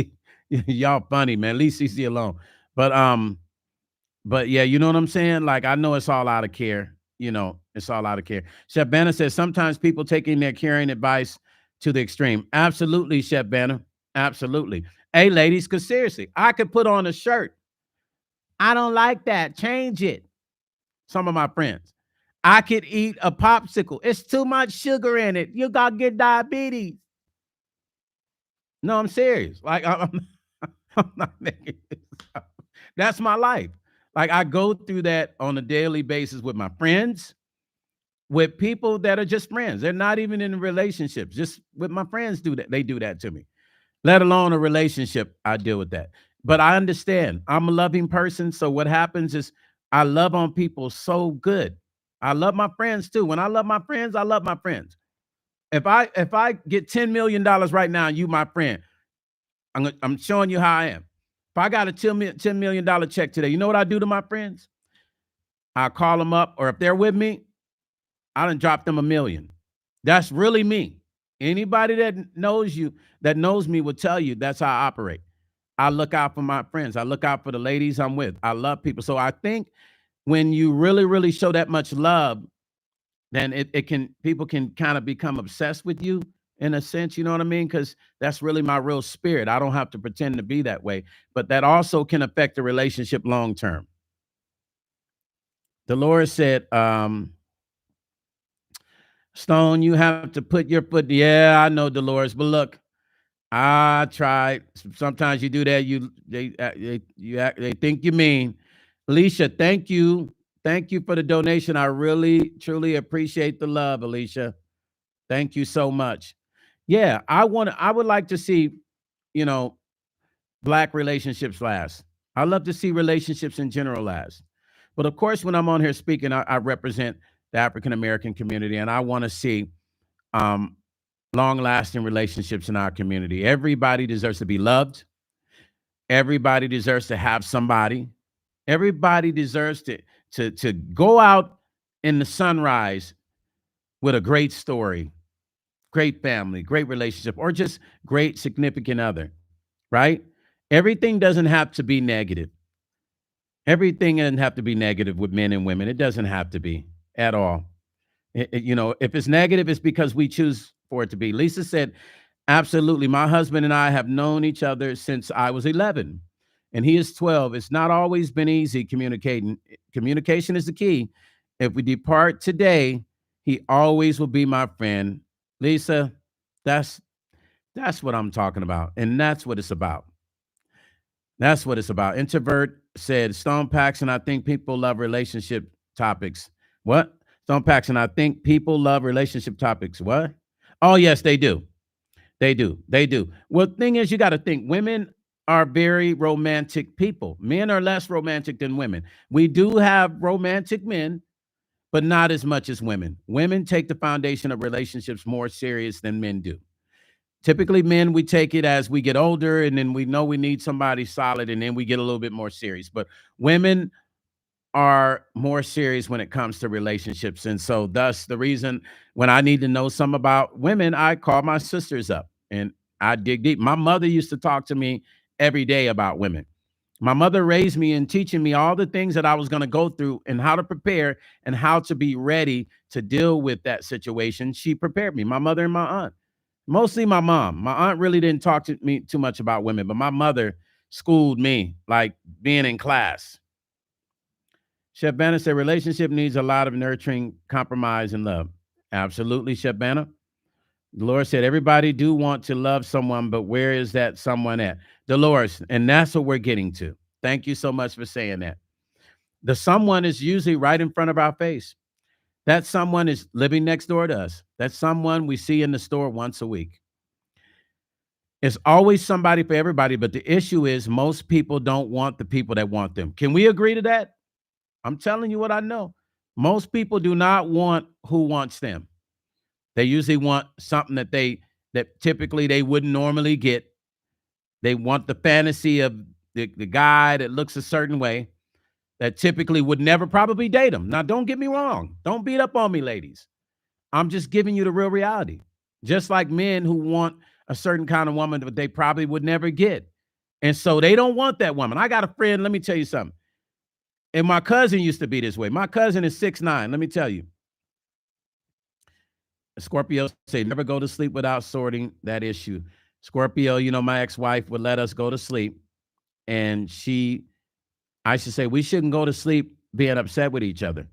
y'all funny, man. At least CC alone. But but yeah, you know what I'm saying? Like, I know it's all out of care. It's all out of care. Chef Banner says sometimes people taking their caring advice to the extreme. Absolutely, Chef Banner. Absolutely. Hey, ladies, because seriously, I could put on a shirt. I don't like that. Change it. Some of my friends. I could eat a popsicle. It's too much sugar in it. You got to get diabetes. No, I'm serious. Like, I'm not making this up. That's my life. Like, I go through that on a daily basis with my friends, with people that are just friends. They're not even in relationships. Just with my friends do that. They do that to me. Let alone a relationship, I deal with that. But I understand. I'm a loving person. So what happens is I love on people so good. I love my friends too. When I love my friends, I love my friends. If I get $10 million right now, and you my friend, I'm showing you how I am. If I got a $10 million check today, you know what I do to my friends? I call them up, or if they're with me, I done drop them $1 million. That's really me. Anybody that knows you, that knows me, will tell you that's how I operate. I look out for my friends. I look out for the ladies I'm with. I love people. So I think when you really, really show that much love, then people can kind of become obsessed with you in a sense, you know what I mean? Because that's really my real spirit. I don't have to pretend to be that way, but that also can affect the relationship long term. Dolores said, Stone, you have to put your foot. Yeah, I know, Dolores, but look, I tried. Sometimes you do that. They think you mean. Alicia, thank you for the donation. I really truly appreciate the love, Alicia. Thank you so much. Yeah, I would like to see, you know, Black relationships last. I love to see relationships in general last. But of course, when I'm on here speaking, I represent the African American community, and I want to see um, long lasting relationships in our community. Everybody deserves to be loved. Everybody deserves to have somebody. Everybody deserves to go out in the sunrise with a great story, great family, great relationship, or just great significant other, right? Everything doesn't have to be negative. Everything doesn't have to be negative with men and women. It doesn't have to be at all. If it's negative, it's because we choose for it to be. Lisa said, absolutely. My husband and I have known each other since I was 11 and he is 12. It's not always been easy communicating. Communication is the key. If we depart today, He always will be my friend. Lisa, that's that's what I'm talking about. And that's what it's about. That's what it's about. Introvert said, Stone Paxton, I think people love relationship topics. What? Stone Paxton, I think people love relationship topics. What? Oh, yes, they do. They do. They do. Well, the thing is, you got to think women are very romantic people. Men are less romantic than women. We do have romantic men, but not as much as women. Women take the foundation of relationships more serious than men do. Typically, men, we take it as we get older and then we know we need somebody solid and then we get a little bit more serious. But women are more serious when it comes to relationships. And so, thus, the reason when I need to know some about women, I call my sisters up and I dig deep. My mother used to talk to me every day about women. My mother raised me and teaching me all the things that I was going to go through and how to prepare and how to be ready to deal with that situation. She prepared me, my mother and my aunt. Mostly my mom. My aunt really didn't talk to me too much about women, but my mother schooled me like being in class. Chef Banner said relationship needs a lot of nurturing, compromise, and love. Absolutely, Chef Banner. Dolores said everybody do want to love someone, but where is that someone at? Dolores, and that's what we're getting to. Thank you so much for saying that. The someone is usually right in front of our face. That someone is living next door to us. That someone we see in the store once a week. It's always somebody for everybody, but the issue is most people don't want the people that want them. Can we agree to that? I'm telling you what I know. Most people do not want who wants them. They usually want something that typically they wouldn't normally get. They want the fantasy of the guy that looks a certain way that typically would never probably date them. Now, don't get me wrong. Don't beat up on me, ladies. I'm just giving you the real reality. Just like men who want a certain kind of woman that they probably would never get. And so they don't want that woman. I got a friend, let me tell you something. And my cousin used to be this way. My cousin is 6'9". Let me tell you. Scorpio say never go to sleep without sorting that issue. Scorpio, my ex-wife would let us go to sleep. And I should say, we shouldn't go to sleep being upset with each other.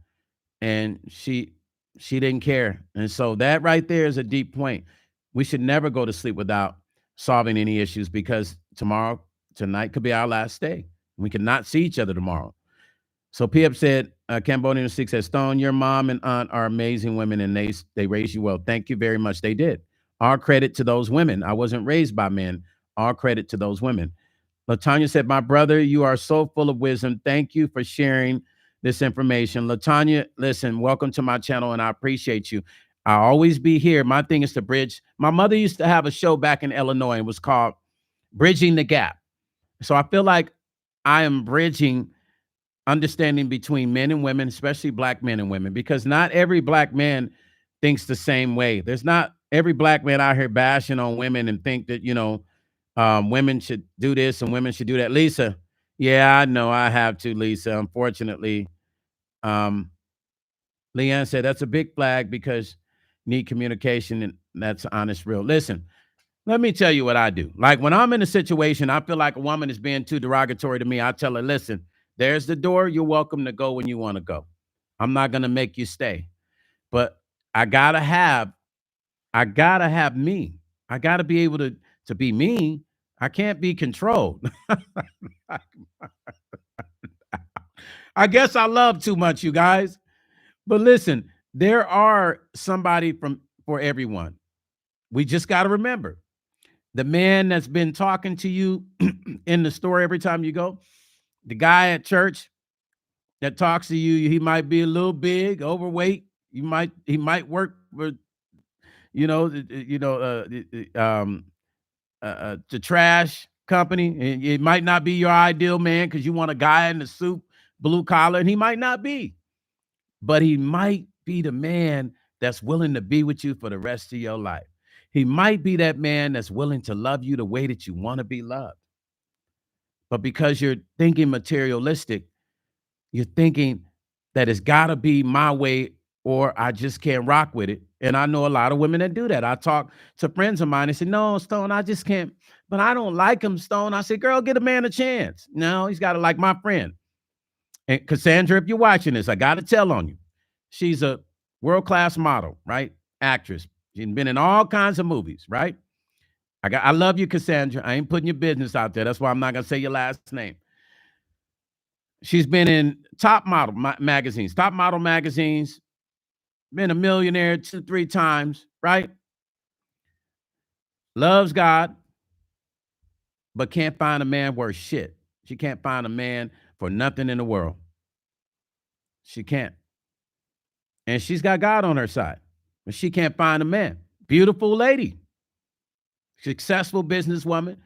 And she didn't care. And so that right there is a deep point. We should never go to sleep without solving any issues because tonight could be our last day. We cannot see each other tomorrow. So P.F. said, Cambodian 6 says, Stone, your mom and aunt are amazing women and they raised you well. Thank you very much. They did. All credit to those women. I wasn't raised by men. All credit to those women. LaTanya said, my brother, you are so full of wisdom. Thank you for sharing this information. LaTanya, listen, welcome to my channel, and I appreciate you. I'll always be here. My thing is to bridge. My mother used to have a show back in Illinois. It was called Bridging the Gap. So I feel like I am bridging understanding between men and women, especially black men and women, because not every black man thinks the same way. There's not every black man out here bashing on women and think that, women should do this and women should do that. Lisa, yeah, I know I have to, Lisa. Unfortunately, Leanne said that's a big flag because need communication and that's honest, real. Listen, let me tell you what I do. Like when I'm in a situation, I feel like a woman is being too derogatory to me. I tell her, listen, there's the door. You're welcome to go when you want to go. I'm not going to make you stay, but I gotta have me. I gotta be able to be me. I can't be controlled. I guess I love too much, you guys. But listen, there are somebody for everyone. We just got to remember the man that's been talking to you in the store every time you go, the guy at church that talks to you, he might be a little big, overweight. He might work for, the trash company, and it might not be your ideal man because you want a guy in the suit, blue collar, and he might not be, but he might be the man that's willing to be with you for the rest of your life. He might be that man that's willing to love you the way that you want to be loved. But because you're thinking materialistic, you're thinking that it's got to be my way or I just can't rock with it. And I know a lot of women that do that. I talk to friends of mine and say, no, Stone, I just can't, but I don't like him, Stone. I say, girl, get a man a chance. No, he's got to like my friend. And Cassandra, if you're watching this, I got to tell on you. She's a World-class model, right? Actress. She's been in all kinds of movies, right? I love you, Cassandra. I ain't putting your business out there. That's why I'm not going to say your last name. She's been in top model magazines, been a millionaire 2-3 times, right? Loves God, but can't find a man worth shit. She can't find a man for nothing in the world. She can't. And she's got God on her side, but she can't find a man. Beautiful lady, successful businesswoman,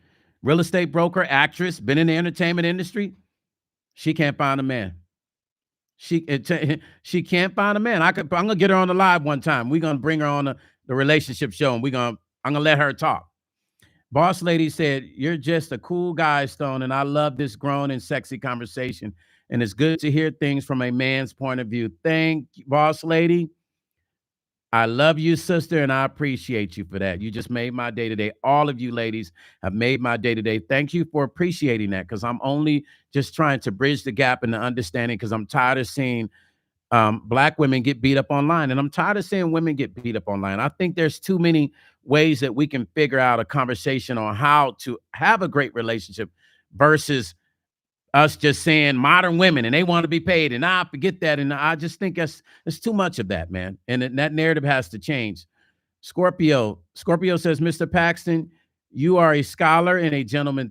real estate broker, actress, been in the entertainment industry. She can't find a man. She can't find a man. I'm gonna get her on the live one time. We're gonna bring her on the relationship show, and I'm gonna let her talk. Boss lady said, "You're just a cool guy, Stone, and I love this grown and sexy conversation. And it's good to hear things from a man's point of view." Thank you, boss lady. I love you, sister, and I appreciate you for that. You just made my day today. All of you ladies have made my day today. Thank you for appreciating that, because I'm only just trying to bridge the gap in the understanding, because I'm tired of seeing Black women get beat up online, and I'm tired of seeing women get beat up online. I think there's too many ways that we can figure out a conversation on how to have a great relationship versus us just saying modern women and they want to be paid, and I forget that. And I just think it's too much of that, man. And that narrative has to change. Scorpio says, Mr. Paxton, you are a scholar and a gentleman.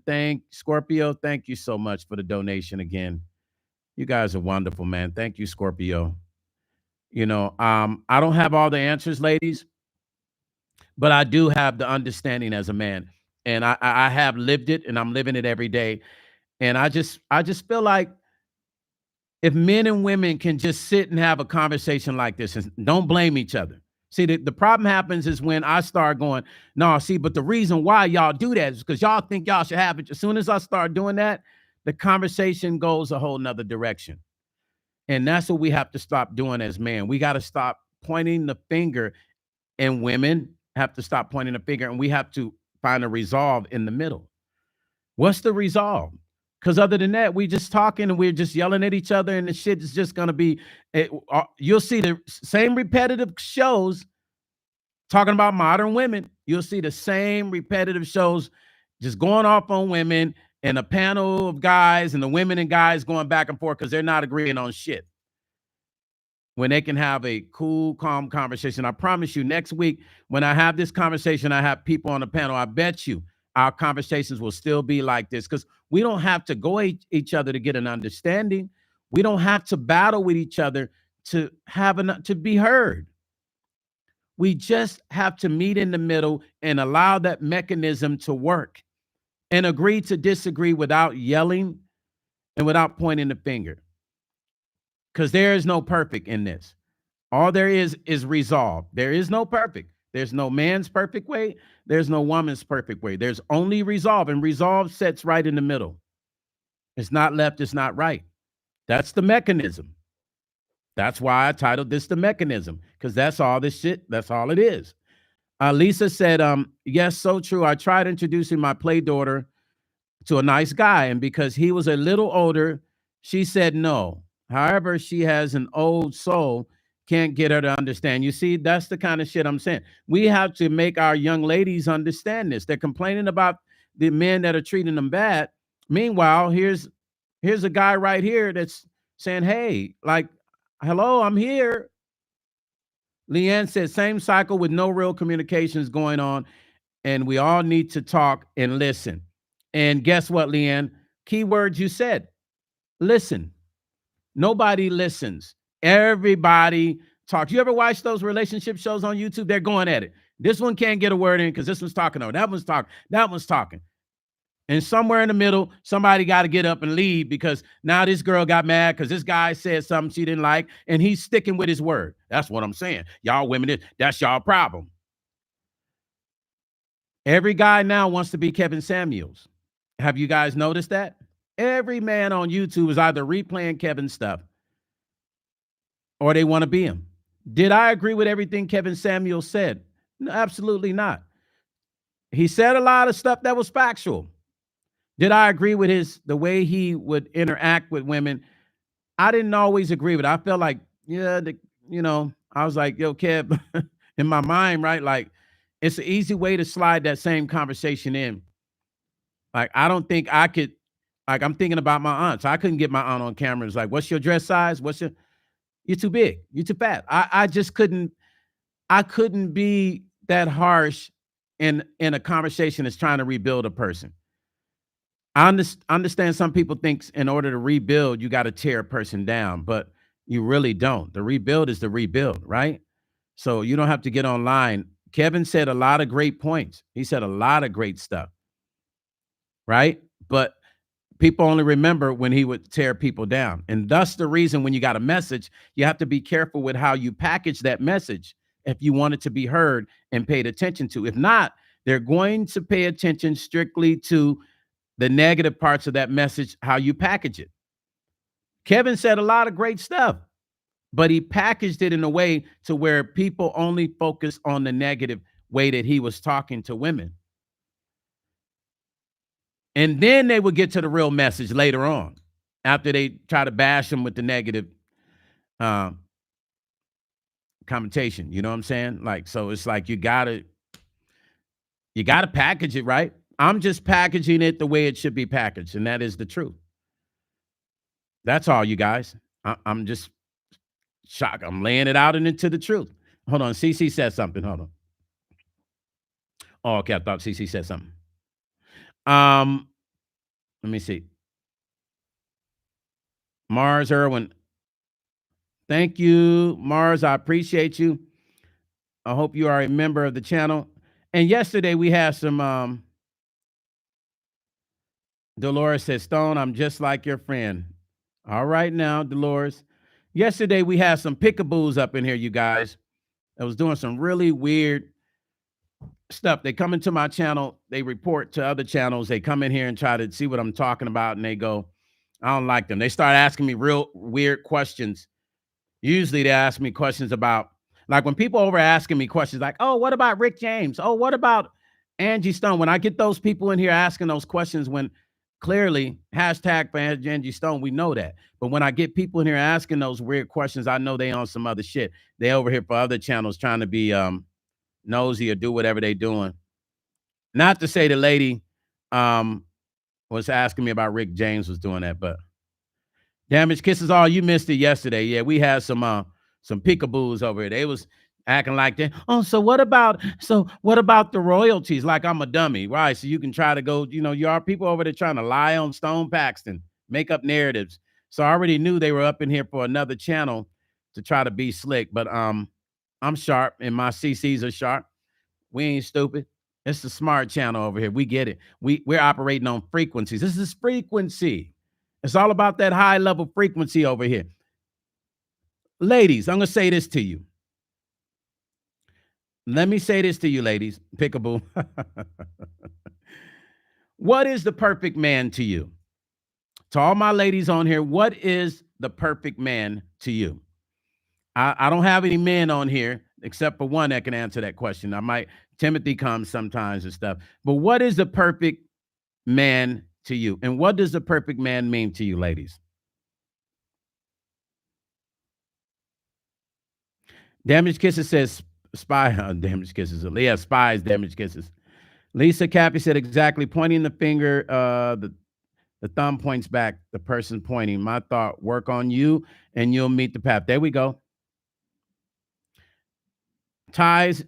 Scorpio, thank you so much for the donation again. You guys are wonderful, man. Thank you, Scorpio. You know, I don't have all the answers, ladies, but I do have the understanding as a man. And I have lived it, and I'm living it every day. And I just feel like if men and women can just sit and have a conversation like this and don't blame each other. See, the problem happens is when I start going, no, see, but the reason why y'all do that is because y'all think y'all should have it. As soon as I start doing that, the conversation goes a whole nother direction. And that's what we have to stop doing as men. We got to stop pointing the finger, and women have to stop pointing the finger, and we have to find a resolve in the middle. What's the resolve? Because other than that, we just talking and we're just yelling at each other, and the shit is just going to be, you'll see the same repetitive shows talking about modern women. You'll see the same repetitive shows just going off on women, and a panel of guys and the women and guys going back and forth because they're not agreeing on shit. When they can have a cool, calm conversation. I promise you, next week, when I have this conversation, I have people on the panel, I bet you our conversations will still be like this, because we don't have to go at each other to get an understanding. We don't have to battle with each other to be heard. We just have to meet in the middle and allow that mechanism to work and agree to disagree without yelling and without pointing the finger. Because there is no perfect in this. All there is resolve. There is no perfect. There's no man's perfect way. There's no woman's perfect way. There's only resolve, and resolve sits right in the middle. It's not left, it's not right. That's the mechanism. That's why I titled this The Mechanism, because that's all this shit, that's all it is. Lisa said, yes, so true. I tried introducing my play daughter to a nice guy, and because he was a little older, she said no. However, she has an old soul, can't get her to understand. You see, that's the kind of shit I'm saying. We have to make our young ladies understand this. They're complaining about the men that are treating them bad. Meanwhile, here's a guy right here that's saying, hey, like, hello, I'm here. Leanne said, same cycle with no real communications going on, and we all need to talk and listen. And guess what, Leanne? Key words you said, listen. Nobody listens. Everybody talks. You ever watch those relationship shows on YouTube? They're going at it. This one can't get a word in because this one's talking over. That one's talking. That one's talking. And somewhere in the middle, somebody got to get up and leave, because now this girl got mad because this guy said something she didn't like, and he's sticking with his word. That's what I'm saying. Y'all women, that's y'all problem. Every guy now wants to be Kevin Samuels. Have you guys noticed that? Every man on YouTube is either replaying Kevin's stuff or they want to be him. Did I agree with everything Kevin Samuels said? No, absolutely not. He said a lot of stuff that was factual. Did I agree with the way he would interact with women? I didn't always agree with it. I felt like, yeah, I was like, yo, Kev, in my mind, right? Like, it's an easy way to slide that same conversation in. Like, I don't think I could, like, I'm thinking about my aunt. So I couldn't get my aunt on camera. It's like, what's your dress size? You're too big. You're too fat. I just I couldn't be that harsh in a conversation that's trying to rebuild a person. I understand some people think in order to rebuild, you got to tear a person down, but you really don't. The rebuild is the rebuild, right? So you don't have to get online. Kevin said a lot of great points. He said a lot of great stuff, right? But people only remember when he would tear people down. And thus the reason when you got a message, you have to be careful with how you package that message if you want it to be heard and paid attention to. If not, they're going to pay attention strictly to the negative parts of that message, how you package it. Kevin said a lot of great stuff, but he packaged it in a way to where people only focus on the negative way that he was talking to women. And then they would get to the real message later on after they try to bash him with the negative commentation. You know what I'm saying? Like, so it's like you gotta package it right. I'm just packaging it the way it should be packaged, and that is the truth. That's all, you guys. I'm just shocked. I'm laying it out and into the truth. Hold on. CC said something. Hold on. Oh, okay. I thought CC said something. Let me see. Mars Irwin. Thank you, Mars. I appreciate you. I hope you are a member of the channel. And yesterday we had some Dolores said, Stone, I'm just like your friend. All right now, Dolores. Yesterday we had some pickaboos up in here, you guys. I was doing some really weird stuff. They come into my channel, they report to other channels, they come in here and try to see what I'm talking about, and they go, I don't like them. They start asking me real weird questions. Usually they ask me questions about, like when people over asking me questions like, oh, what about Rick James? Oh, what about Angie Stone? When I get those people in here asking those questions, when clearly hashtag for Angie Stone, we know that. But when I get people in here asking those weird questions, I know they on some other shit. They over here for other channels trying to be nosy or do whatever they doing. Not to say the lady was asking me about Rick James was doing that, but Damage Kisses all, you missed it yesterday. Yeah, we had some peekaboos over here. They was acting like that. Oh, so what about the royalties? Like I'm a dummy, right? So you can try to go, you are people over there trying to lie on Stone Paxton, make up narratives. So I already knew they were up in here for another channel to try to be slick, but I'm sharp and my CCs are sharp. We ain't stupid. It's the smart channel over here. We get it. We're operating on frequencies. This is frequency. It's all about that high level frequency over here. Ladies, I'm going to say this to you. Let me say this to you, ladies. Pickaboo. What is the perfect man to you? To all my ladies on here, what is the perfect man to you? I don't have any men on here except for one that can answer that question. Timothy comes sometimes and stuff. But what is the perfect man to you? And what does the perfect man mean to you, ladies? Damage Kisses says spy on Damage Kisses. Yeah, spies, Damage Kisses. Lisa Cappy said exactly, pointing the finger, the thumb points back, the person pointing. My thought, work on you and you'll meet the path. There we go. Ty's.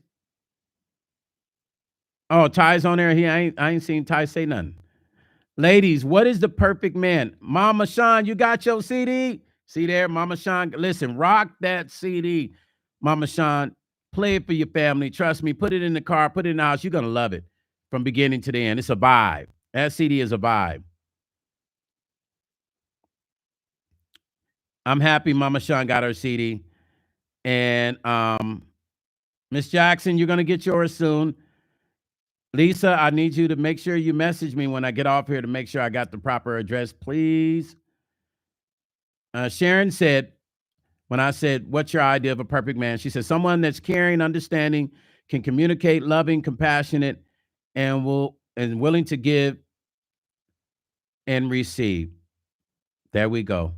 Oh, Ty's on there. I ain't seen Ty say nothing. Ladies, what is the perfect man? Mama Sean, you got your CD? See there, Mama Sean. Listen, rock that CD, Mama Sean. Play it for your family. Trust me. Put it in the car. Put it in the house. You're gonna love it from beginning to the end. It's a vibe. That CD is a vibe. I'm happy Mama Sean got her CD. And Miss Jackson, you're gonna get yours soon. Lisa, I need you to make sure you message me when I get off here to make sure I got the proper address, please. Sharon said, when I said, what's your idea of a perfect man? She said, someone that's caring, understanding, can communicate, loving, compassionate, and willing to give and receive. There we go.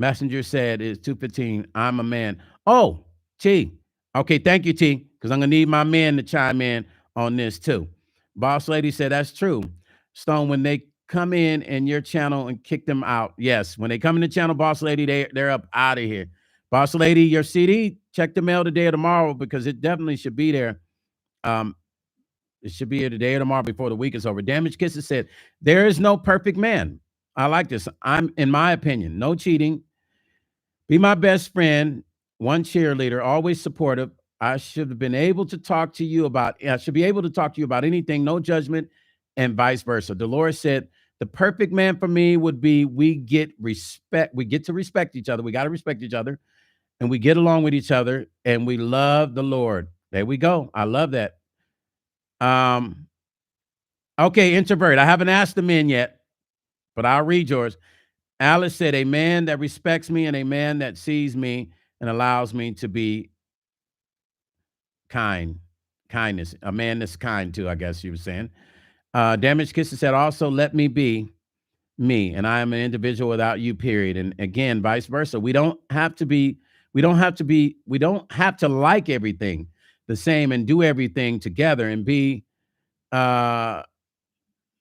Messenger said, it's 2:15. I'm a man. Oh, gee, Okay, thank you, T, because I'm going to need my men to chime in on this too. Boss Lady said that's true. Stone, when they come in your channel and kick them out. Yes, when they come in the channel, Boss Lady, they're up out of here. Boss Lady, your CD, check the mail today or tomorrow because it definitely should be there. It should be here today or tomorrow before the week is over. Damage Kisses said, there is no perfect man. I like this. In my opinion, no cheating. Be my best friend, one cheerleader, always supportive. I should have been able to talk to you about, I should be able to talk to you about anything, no judgment, and vice versa. Dolores said, the perfect man for me would be we get respect. We get to respect each other. We got to respect each other, and we get along with each other, and we love the Lord. There we go. I love that. Okay, introvert. I haven't asked the men yet, but I'll read yours. Alice said, a man that respects me and a man that sees me and allows me to be kindness. A man that's kind too, I guess you were saying. Damaged Kisser said, also let me be me, and I am an individual without you, period. And again, vice versa. We don't have to like everything the same and do everything together and be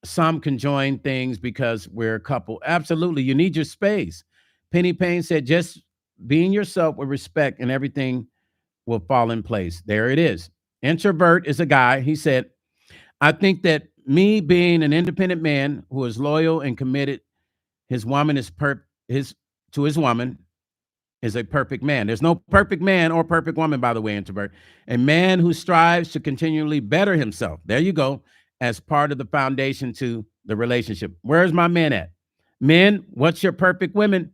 some can join things because we're a couple. Absolutely. You need your space. Penny Payne said, just being yourself with respect and everything will fall in place. There it is. Introvert is a guy. He said, I think that me being an independent man who is loyal and committed, his woman is to his woman is a perfect man. There's no perfect man or perfect woman, by the way, introvert. A man who strives to continually better himself. There you go. As part of the foundation to the relationship. Where's my men at? Men, what's your perfect women?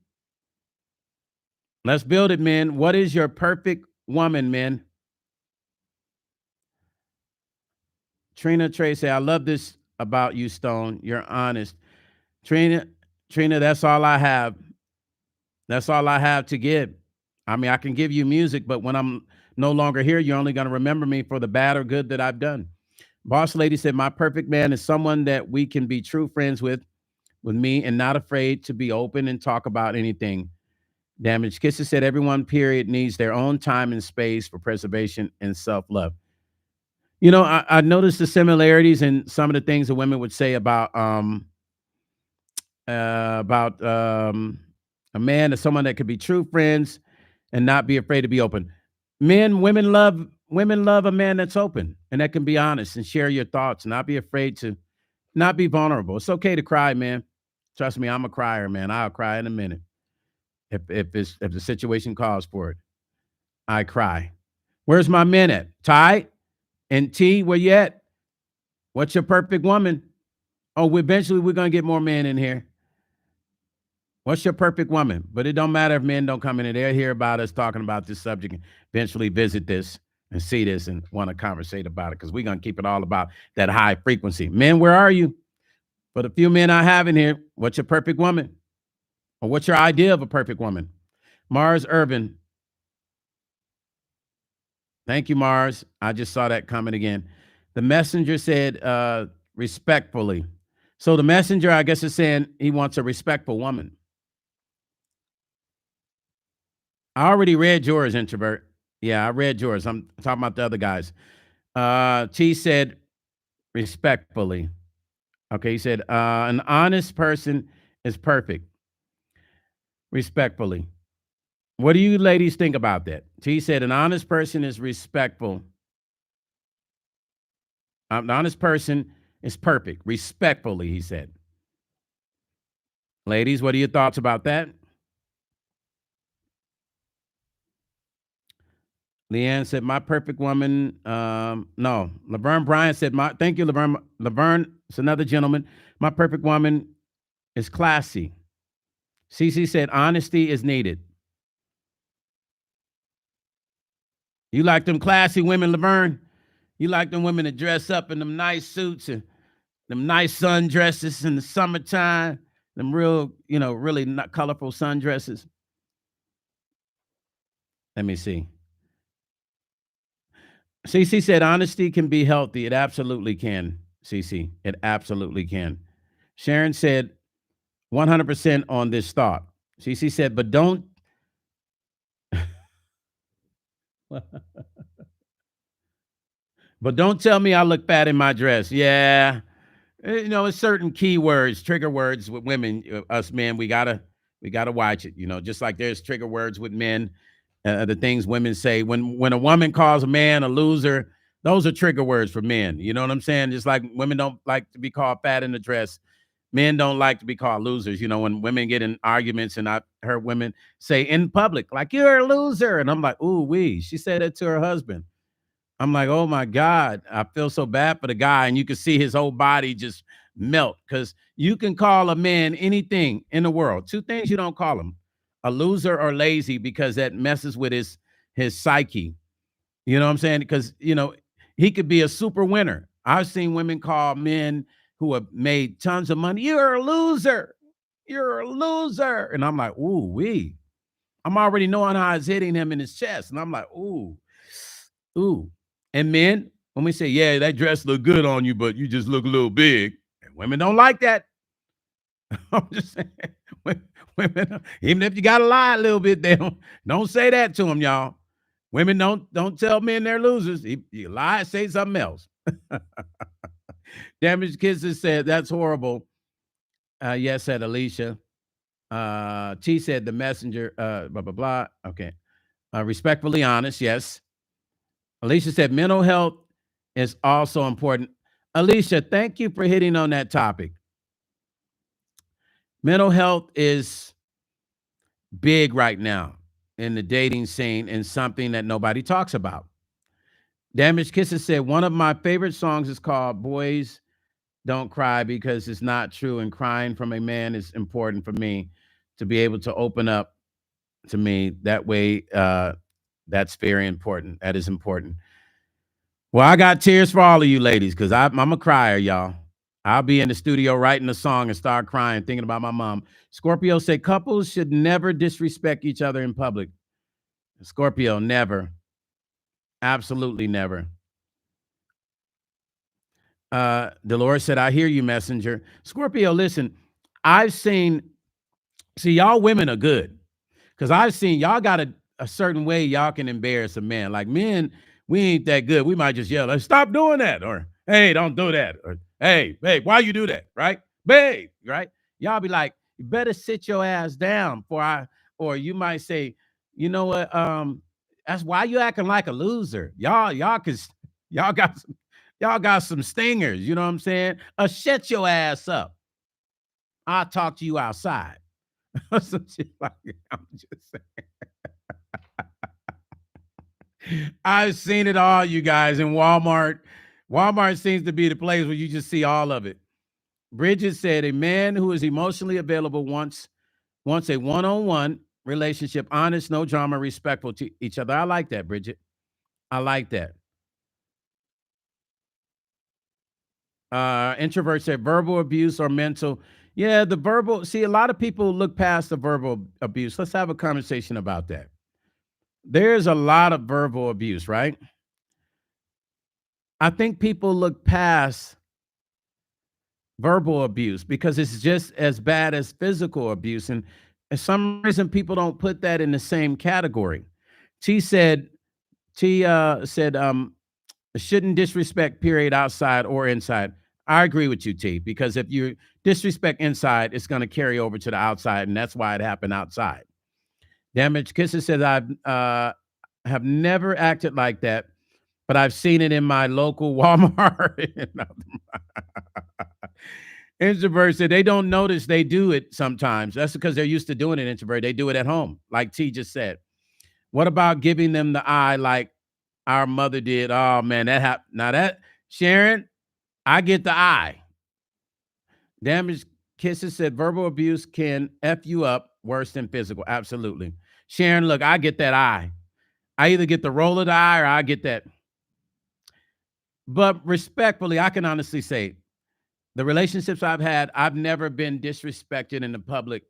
Let's build it, men. What is your perfect woman, men? Trina Tracy, I love this about you, Stone. You're honest. Trina, that's all I have. That's all I have to give. I mean, I can give you music, but when I'm no longer here, you're only going to remember me for the bad or good that I've done. Boss Lady said, my perfect man is someone that we can be true friends with me and not afraid to be open and talk about anything. Damaged Kisses said, everyone, period, needs their own time and space for preservation and self-love. You know, I noticed the similarities in some of the things that women would say about a man is someone that could be true friends and not be afraid to be open. Women love a man that's open and that can be honest and share your thoughts and not be afraid to not be vulnerable. It's okay to cry, man. Trust me, I'm a crier, man. I'll cry in a minute if the situation calls for it. I cry. Where's my men at? Ty and T, where you at? What's your perfect woman? Oh, eventually we're gonna get more men in here. What's your perfect woman? But it don't matter if men don't come in and they'll hear about us talking about this subject and eventually visit this and see this and want to conversate about it because we're going to keep it all about that high frequency. Men, where are you? For the few men I have in here, what's your perfect woman? Or what's your idea of a perfect woman? Mars Urban. Thank you, Mars. I just saw that comment again. The messenger said respectfully. So the messenger, I guess, is saying he wants a respectful woman. I already read yours, introvert. Yeah, I read yours. I'm talking about the other guys. T said respectfully. Okay, he said an honest person is perfect. Respectfully. What do you ladies think about that? T said an honest person is respectful. An honest person is perfect. Respectfully, he said. Ladies, what are your thoughts about that? Leanne said, my perfect woman, no. Laverne Bryant said, thank you, Laverne. Laverne is another gentleman. My perfect woman is classy. Cece said, honesty is needed. You like them classy women, Laverne? You like them women that dress up in them nice suits and them nice sundresses in the summertime, them real, really not colorful sundresses. Let me see. CC said honesty can be healthy. It absolutely can, CC. It absolutely can. Sharon said 100% on this thought. CC said, but don't. But don't tell me I look fat in my dress. Yeah. You know, it's certain keywords, trigger words with women, us men, we gotta watch it. You know, just like there's trigger words with men, the things women say. When a woman calls a man a loser, those are trigger words for men. You know what I'm saying? Just like women don't like to be called fat in the dress, men don't like to be called losers. You know, when women get in arguments, and I heard women say in public, like, "You're a loser," and I'm like, "Ooh, wee." She said that to her husband. I'm like, oh my God, I feel so bad for the guy. And you can see his whole body just melt, because you can call a man anything in the world. Two things you don't call him: a loser or lazy, because that messes with his psyche. You know what I'm saying? Because, he could be a super winner. I've seen women call men who have made tons of money, "You're a loser. You're a loser." And I'm like, ooh, wee. I'm already knowing how it's hitting him in his chest. And I'm like, ooh. Ooh. And men, when we say, "Yeah, that dress look good on you, but you just look a little big," and women don't like that. I'm just saying, women, even if you gotta lie a little bit, they don't say that to them, y'all. Women don't tell men they're losers. If you lie, say something else. Damaged Kisses said, "That's horrible." Yes, said Alicia. T said, "The messenger." Blah blah blah. Okay. Respectfully honest. Yes. Alicia said, "Mental health is also important." Alicia, thank you for hitting on that topic. Mental health is big right now in the dating scene, and something that nobody talks about. Damaged Kisses said, "One of my favorite songs is called Boys Don't Cry, because it's not true, and crying from a man is important for me to be able to open up to me that way. That's very important. That is important." Well, I got tears for all of you ladies, because I'm a crier, y'all. I'll be in the studio writing a song and start crying, thinking about my mom. Scorpio said, "Couples should never disrespect each other in public." Scorpio, never. Absolutely never. Dolores said, "I hear you, messenger." Scorpio, listen, I've seen, see, y'all women are good. Because I've seen y'all got a certain way y'all can embarrass a man. Like men, we ain't that good. We might just yell, "Like, stop doing that," or "Hey, don't do that," or "Hey, babe, why you do that?" Right? "Babe," right? Y'all be like, "You better sit your ass down," or you might say, "You know what? That's why you acting like a loser." Y'all got y'all got some stingers. You know what I'm saying? Shut your ass up. I'll talk to you outside. Some shit like that. I'm just saying. I've seen it all, you guys, in Walmart. Walmart seems to be the place where you just see all of it. Bridget said, "A man who is emotionally available wants a one-on-one relationship, honest, no drama, respectful to each other." I like that, Bridget. I like that. Introvert said, "Verbal abuse or mental." Yeah, the verbal. See, a lot of people look past the verbal abuse. Let's have a conversation about that. There's a lot of verbal abuse, right? I think people look past verbal abuse because it's just as bad as physical abuse. And for some reason, people don't put that in the same category. T said, T said, shouldn't disrespect, period, outside or inside. I agree with you, T, because if you disrespect inside, it's going to carry over to the outside. And that's why it happened outside. Damage Kisses says, "I've have never acted like that, but I've seen it in my local Walmart." Introvert said, "They don't notice they do it sometimes. That's because they're used to doing it." Introvert, they do it at home, like T just said. What about giving them the eye like our mother did? Oh man, that happened. Now that, Sharon, I get the eye. Damaged Kisses said, "Verbal abuse can F you up worse than physical." Absolutely. Sharon, look, I get that eye. I either get the roll of the eye or I get that. But respectfully, I can honestly say the relationships I've had, I've never been disrespected in the public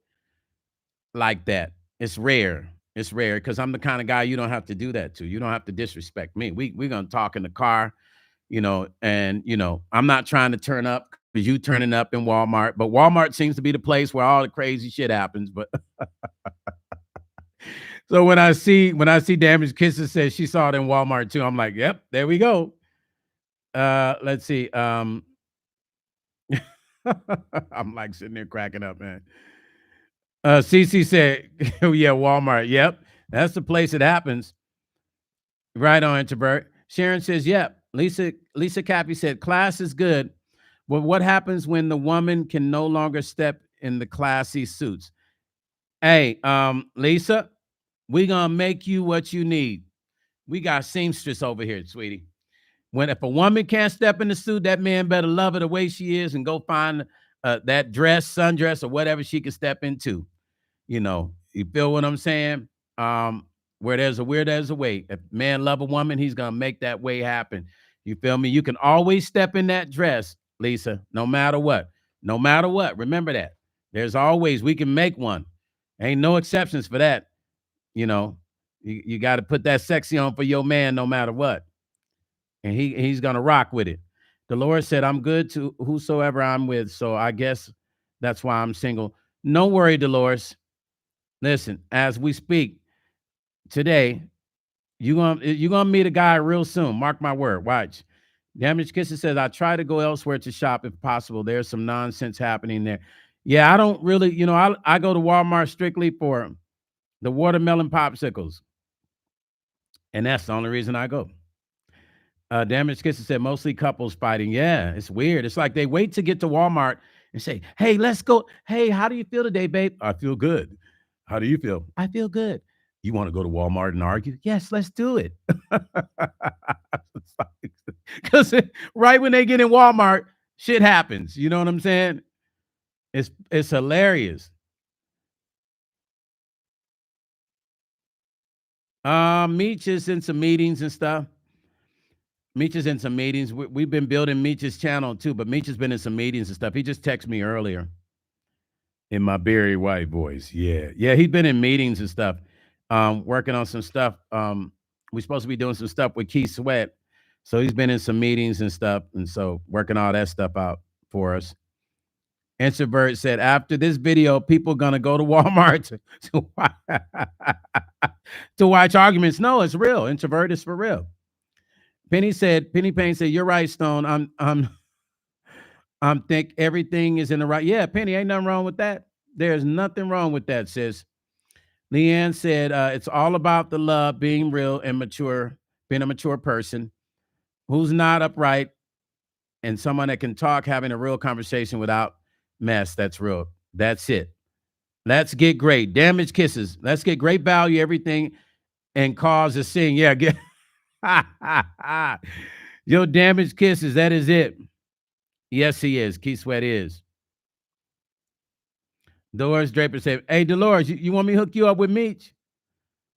like that. It's rare. It's rare because I'm the kind of guy you don't have to do that to. You don't have to disrespect me. We're gonna talk in the car, and I'm not trying to turn up because you turning up in Walmart, but Walmart seems to be the place where all the crazy shit happens. But so when I see Damaged Kisses says she saw it in Walmart too, I'm like, yep, there we go. Let's see. I'm like sitting there cracking up, man. CC said, oh, yeah, Walmart. Yep. That's the place it happens. Right on, introvert. Sharon says, yep. Lisa Cappy said, class is good. But what happens when the woman can no longer step in the classy suits? Hey, Lisa, we gonna make you what you need. We got seamstress over here, sweetie. If a woman can't step in the suit, that man better love her the way she is and go find that dress, sundress, or whatever she can step into. You feel what I'm saying? Where there's a will, there's a way. If man love a woman, he's gonna make that way happen. You feel me? You can always step in that dress, Lisa, no matter what. No matter what. Remember that. There's always, we can make one. Ain't no exceptions for that. You got to put that sexy on for your man no matter what. And he's gonna rock with it. The Lord said, I'm good to whosoever I'm with. So I guess that's why I'm single. No worry, Dolores. Listen, as we speak today, you're gonna meet a guy real soon. Mark my word. Watch. Damaged Kisses says, I try to go elsewhere to shop if possible. There's some nonsense happening there. Yeah, I don't really, I go to Walmart strictly for the watermelon popsicles. And that's the only reason I go. Damaged Kisses said, mostly couples fighting. Yeah, it's weird. It's like they wait to get to Walmart and say, hey, let's go. Hey, how do you feel today, babe? I feel good. How do you feel? I feel good. You want to go to Walmart and argue? Yes, let's do it. Because right when they get in Walmart, shit happens. You know what I'm saying? It's hilarious. Meech is in some meetings and stuff. Meech is in some meetings. We've been building Meech's channel too, but Meech has been in some meetings and stuff. He just texted me earlier in my Barry White voice. Yeah, he's been in meetings and stuff, working on some stuff. We're supposed to be doing some stuff with Keith Sweat, so he's been in some meetings and stuff, and so working all that stuff out for us. Introvert said, after this video, people gonna go to Walmart to watch arguments. No, it's real. Introvert is for real. Penny Payne said, you're right, Stone. I'm think everything is in the right. Yeah, Penny, ain't nothing wrong with that. There's nothing wrong with that, sis. Leanne said, it's all about the love, being real and mature, being a mature person who's not upright and someone that can talk, having a real conversation without mess. That's real. That's it. Let's get great. Damaged Kisses. Let's get great value, everything, and cause a scene. Yeah, get Yo, Damaged Kisses. That is it. Yes, he is. Keith Sweat is. Dolores Draper said, hey, Dolores, you want me to hook you up with Meech?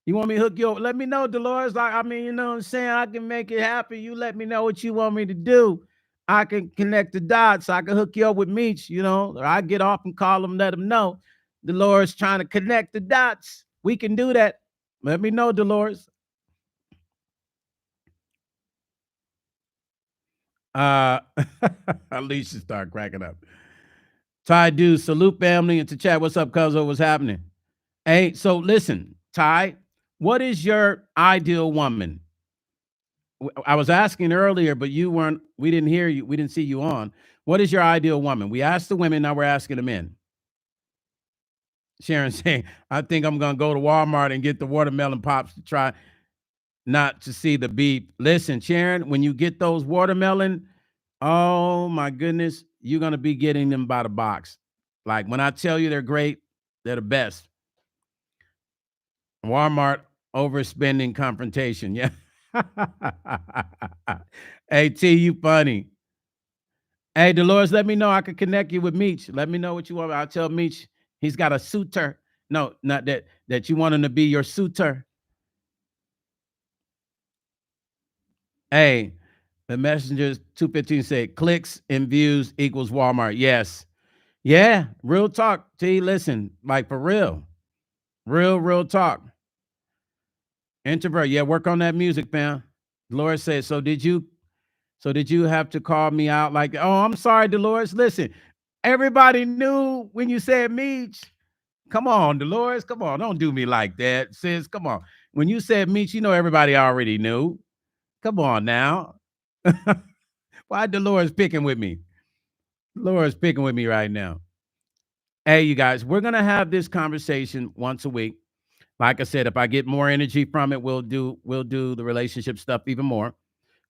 You want me to hook you up? Let me know, Dolores. I mean, you know what I'm saying? I can make it happen. You let me know what you want me to do. I can connect the dots. I can hook you up with Meech, or I get off and call him, let him know. Dolores trying to connect the dots. We can do that. Let me know, Dolores. Alicia start cracking up. Ty Dude, salute family and to chat. What's up, Cuzzo? What's happening? Hey, so listen, Ty, what is your ideal woman? I was asking earlier, but we didn't hear you. We didn't see you on. What is your ideal woman? We asked the women, now we're asking the men. Sharon saying, I think I'm going to go to Walmart and get the watermelon pops to try not to see the beep. Listen, Sharon, when you get those watermelon, oh my goodness, you're going to be getting them by the box. Like when I tell you they're great, they're the best. Walmart overspending confrontation. Yeah. Hey, T, you funny. Hey, Dolores, let me know. I can connect you with Meech. Let me know what you want. I'll tell Meech he's got a suitor. No, not that you want him to be your suitor. Hey, the messengers 215 said clicks and views equals Walmart. Yes. Yeah, real talk. T, listen, like for real. Real talk. Introvert, yeah, work on that music, fam. Dolores said, so did you have to call me out like, oh, I'm sorry, Dolores. Listen, everybody knew when you said Meech. Come on, Dolores. Come on. Don't do me like that, sis. Come on. When you said Meech, everybody already knew. Come on now. Why Dolores picking with me? Dolores picking with me right now. Hey, you guys, we're gonna have this conversation once a week. Like I said, if I get more energy from it, we'll do the relationship stuff even more.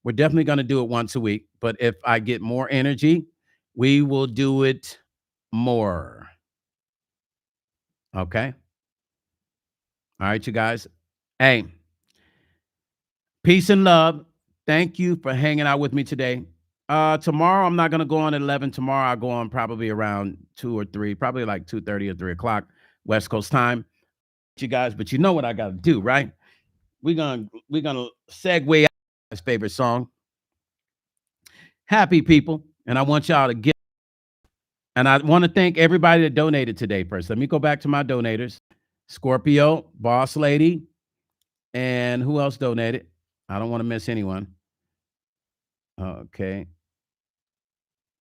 We're definitely gonna do it once a week. But if I get more energy, we will do it more. Okay. All right, you guys. Hey, peace and love. Thank you for hanging out with me today. Tomorrow I'm not gonna go on at 11. Tomorrow I'll go on probably around 2 or 3, probably like 2:30 or 3 o'clock West Coast time. You guys, but you know what I gotta do, right? We're gonna segue out his favorite song, Happy People. And I want y'all to get, and I want to thank everybody that donated today first. Let me go back to my donators. Scorpio, Boss Lady, and who else donated? I don't want to miss anyone. Okay.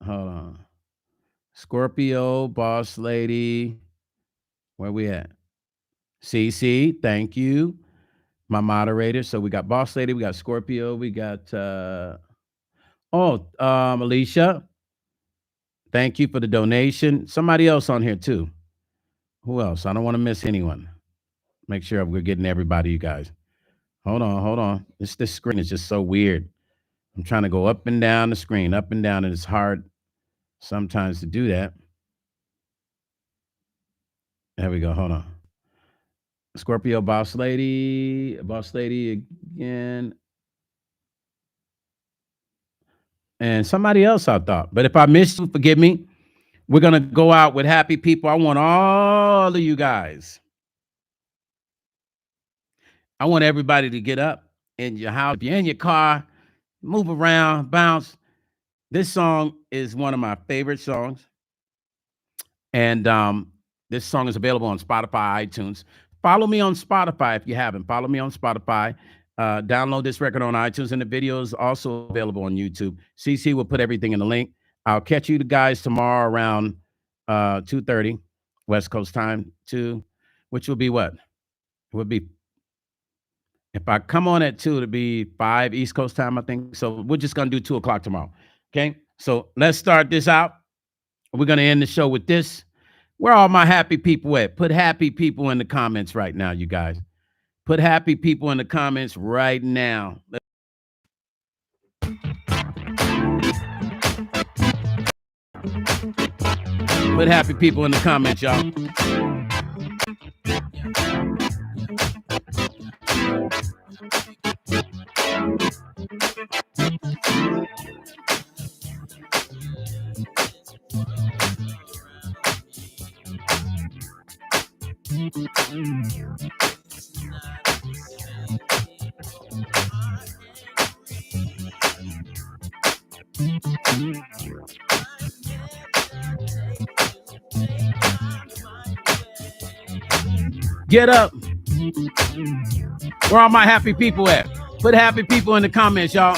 Hold on. Scorpio, Boss Lady. Where we at? CC, thank you. My moderator. So we got Boss Lady, we got Scorpio, we got Alicia. Thank you for the donation. Somebody else on here too. Who else? I don't want to miss anyone. Make sure we're getting everybody, you guys. Hold on. This screen is just so weird. I'm trying to go up and down the screen, up and down, and it's hard sometimes to do that. There we go. Hold on. Scorpio, Boss Lady again. And somebody else I thought. But if I missed you, forgive me. We're going to go out with Happy People. I want all of you guys. I want everybody to get up in your house. If you're in your car, move around, bounce. This song is one of my favorite songs. And this song is available on Spotify, iTunes. Follow me on Spotify if you haven't. Follow me on Spotify. Download this record on iTunes, and the video is also available on YouTube. CC will put everything in the link. I'll catch you guys tomorrow around 2:30 West Coast time, which will be what? It would be, if I come on at 2, it'll be 5 East Coast time, I think. So we're just going to do 2 o'clock tomorrow. Okay? So let's start this out. We're going to end the show with this. Where are all my happy people at? Put happy people in the comments right now, you guys. Put happy people in the comments right now. Put happy people in the comments, y'all. Get up. Where are my happy people at? Put happy people in the comments, y'all.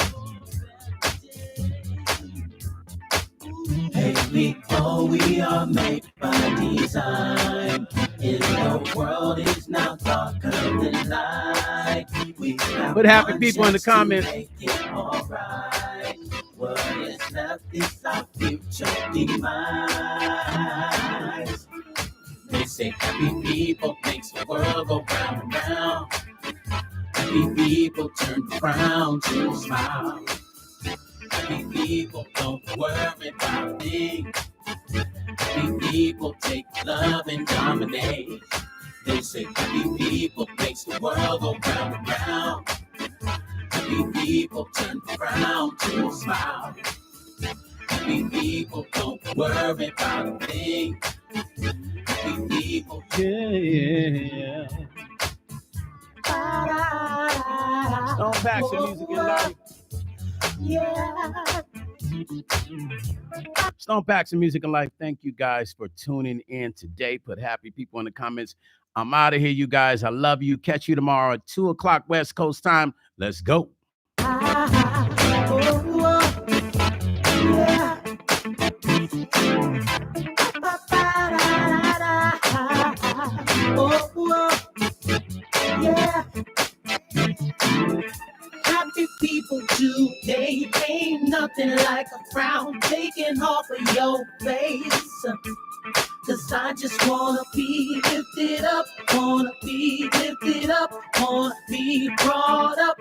Hey, people, we are made by design. In the world is now darker than light. Put happy people in the comments. What is left is our future demise. They say happy people makes the world go round and round. Happy people turn frown to smile. Happy people don't worry about things. Happy people take love and dominate. They say happy people makes the world go round and round. Happy people turn frown to smile. Happy people don't worry about a thing. Happy people, yeah. Stone Paxton Music and Life. Yeah. Stone Paxton Music and Life. Thank you guys for tuning in today. Put happy people in the comments. I'm out of here, you guys. I love you. Catch you tomorrow at 2 o'clock West Coast time. Let's go. Happy people today, ain't nothing like like a frown taking off of your face. 'Cause I just wanna be lifted up, wanna be lifted up, wanna be brought up.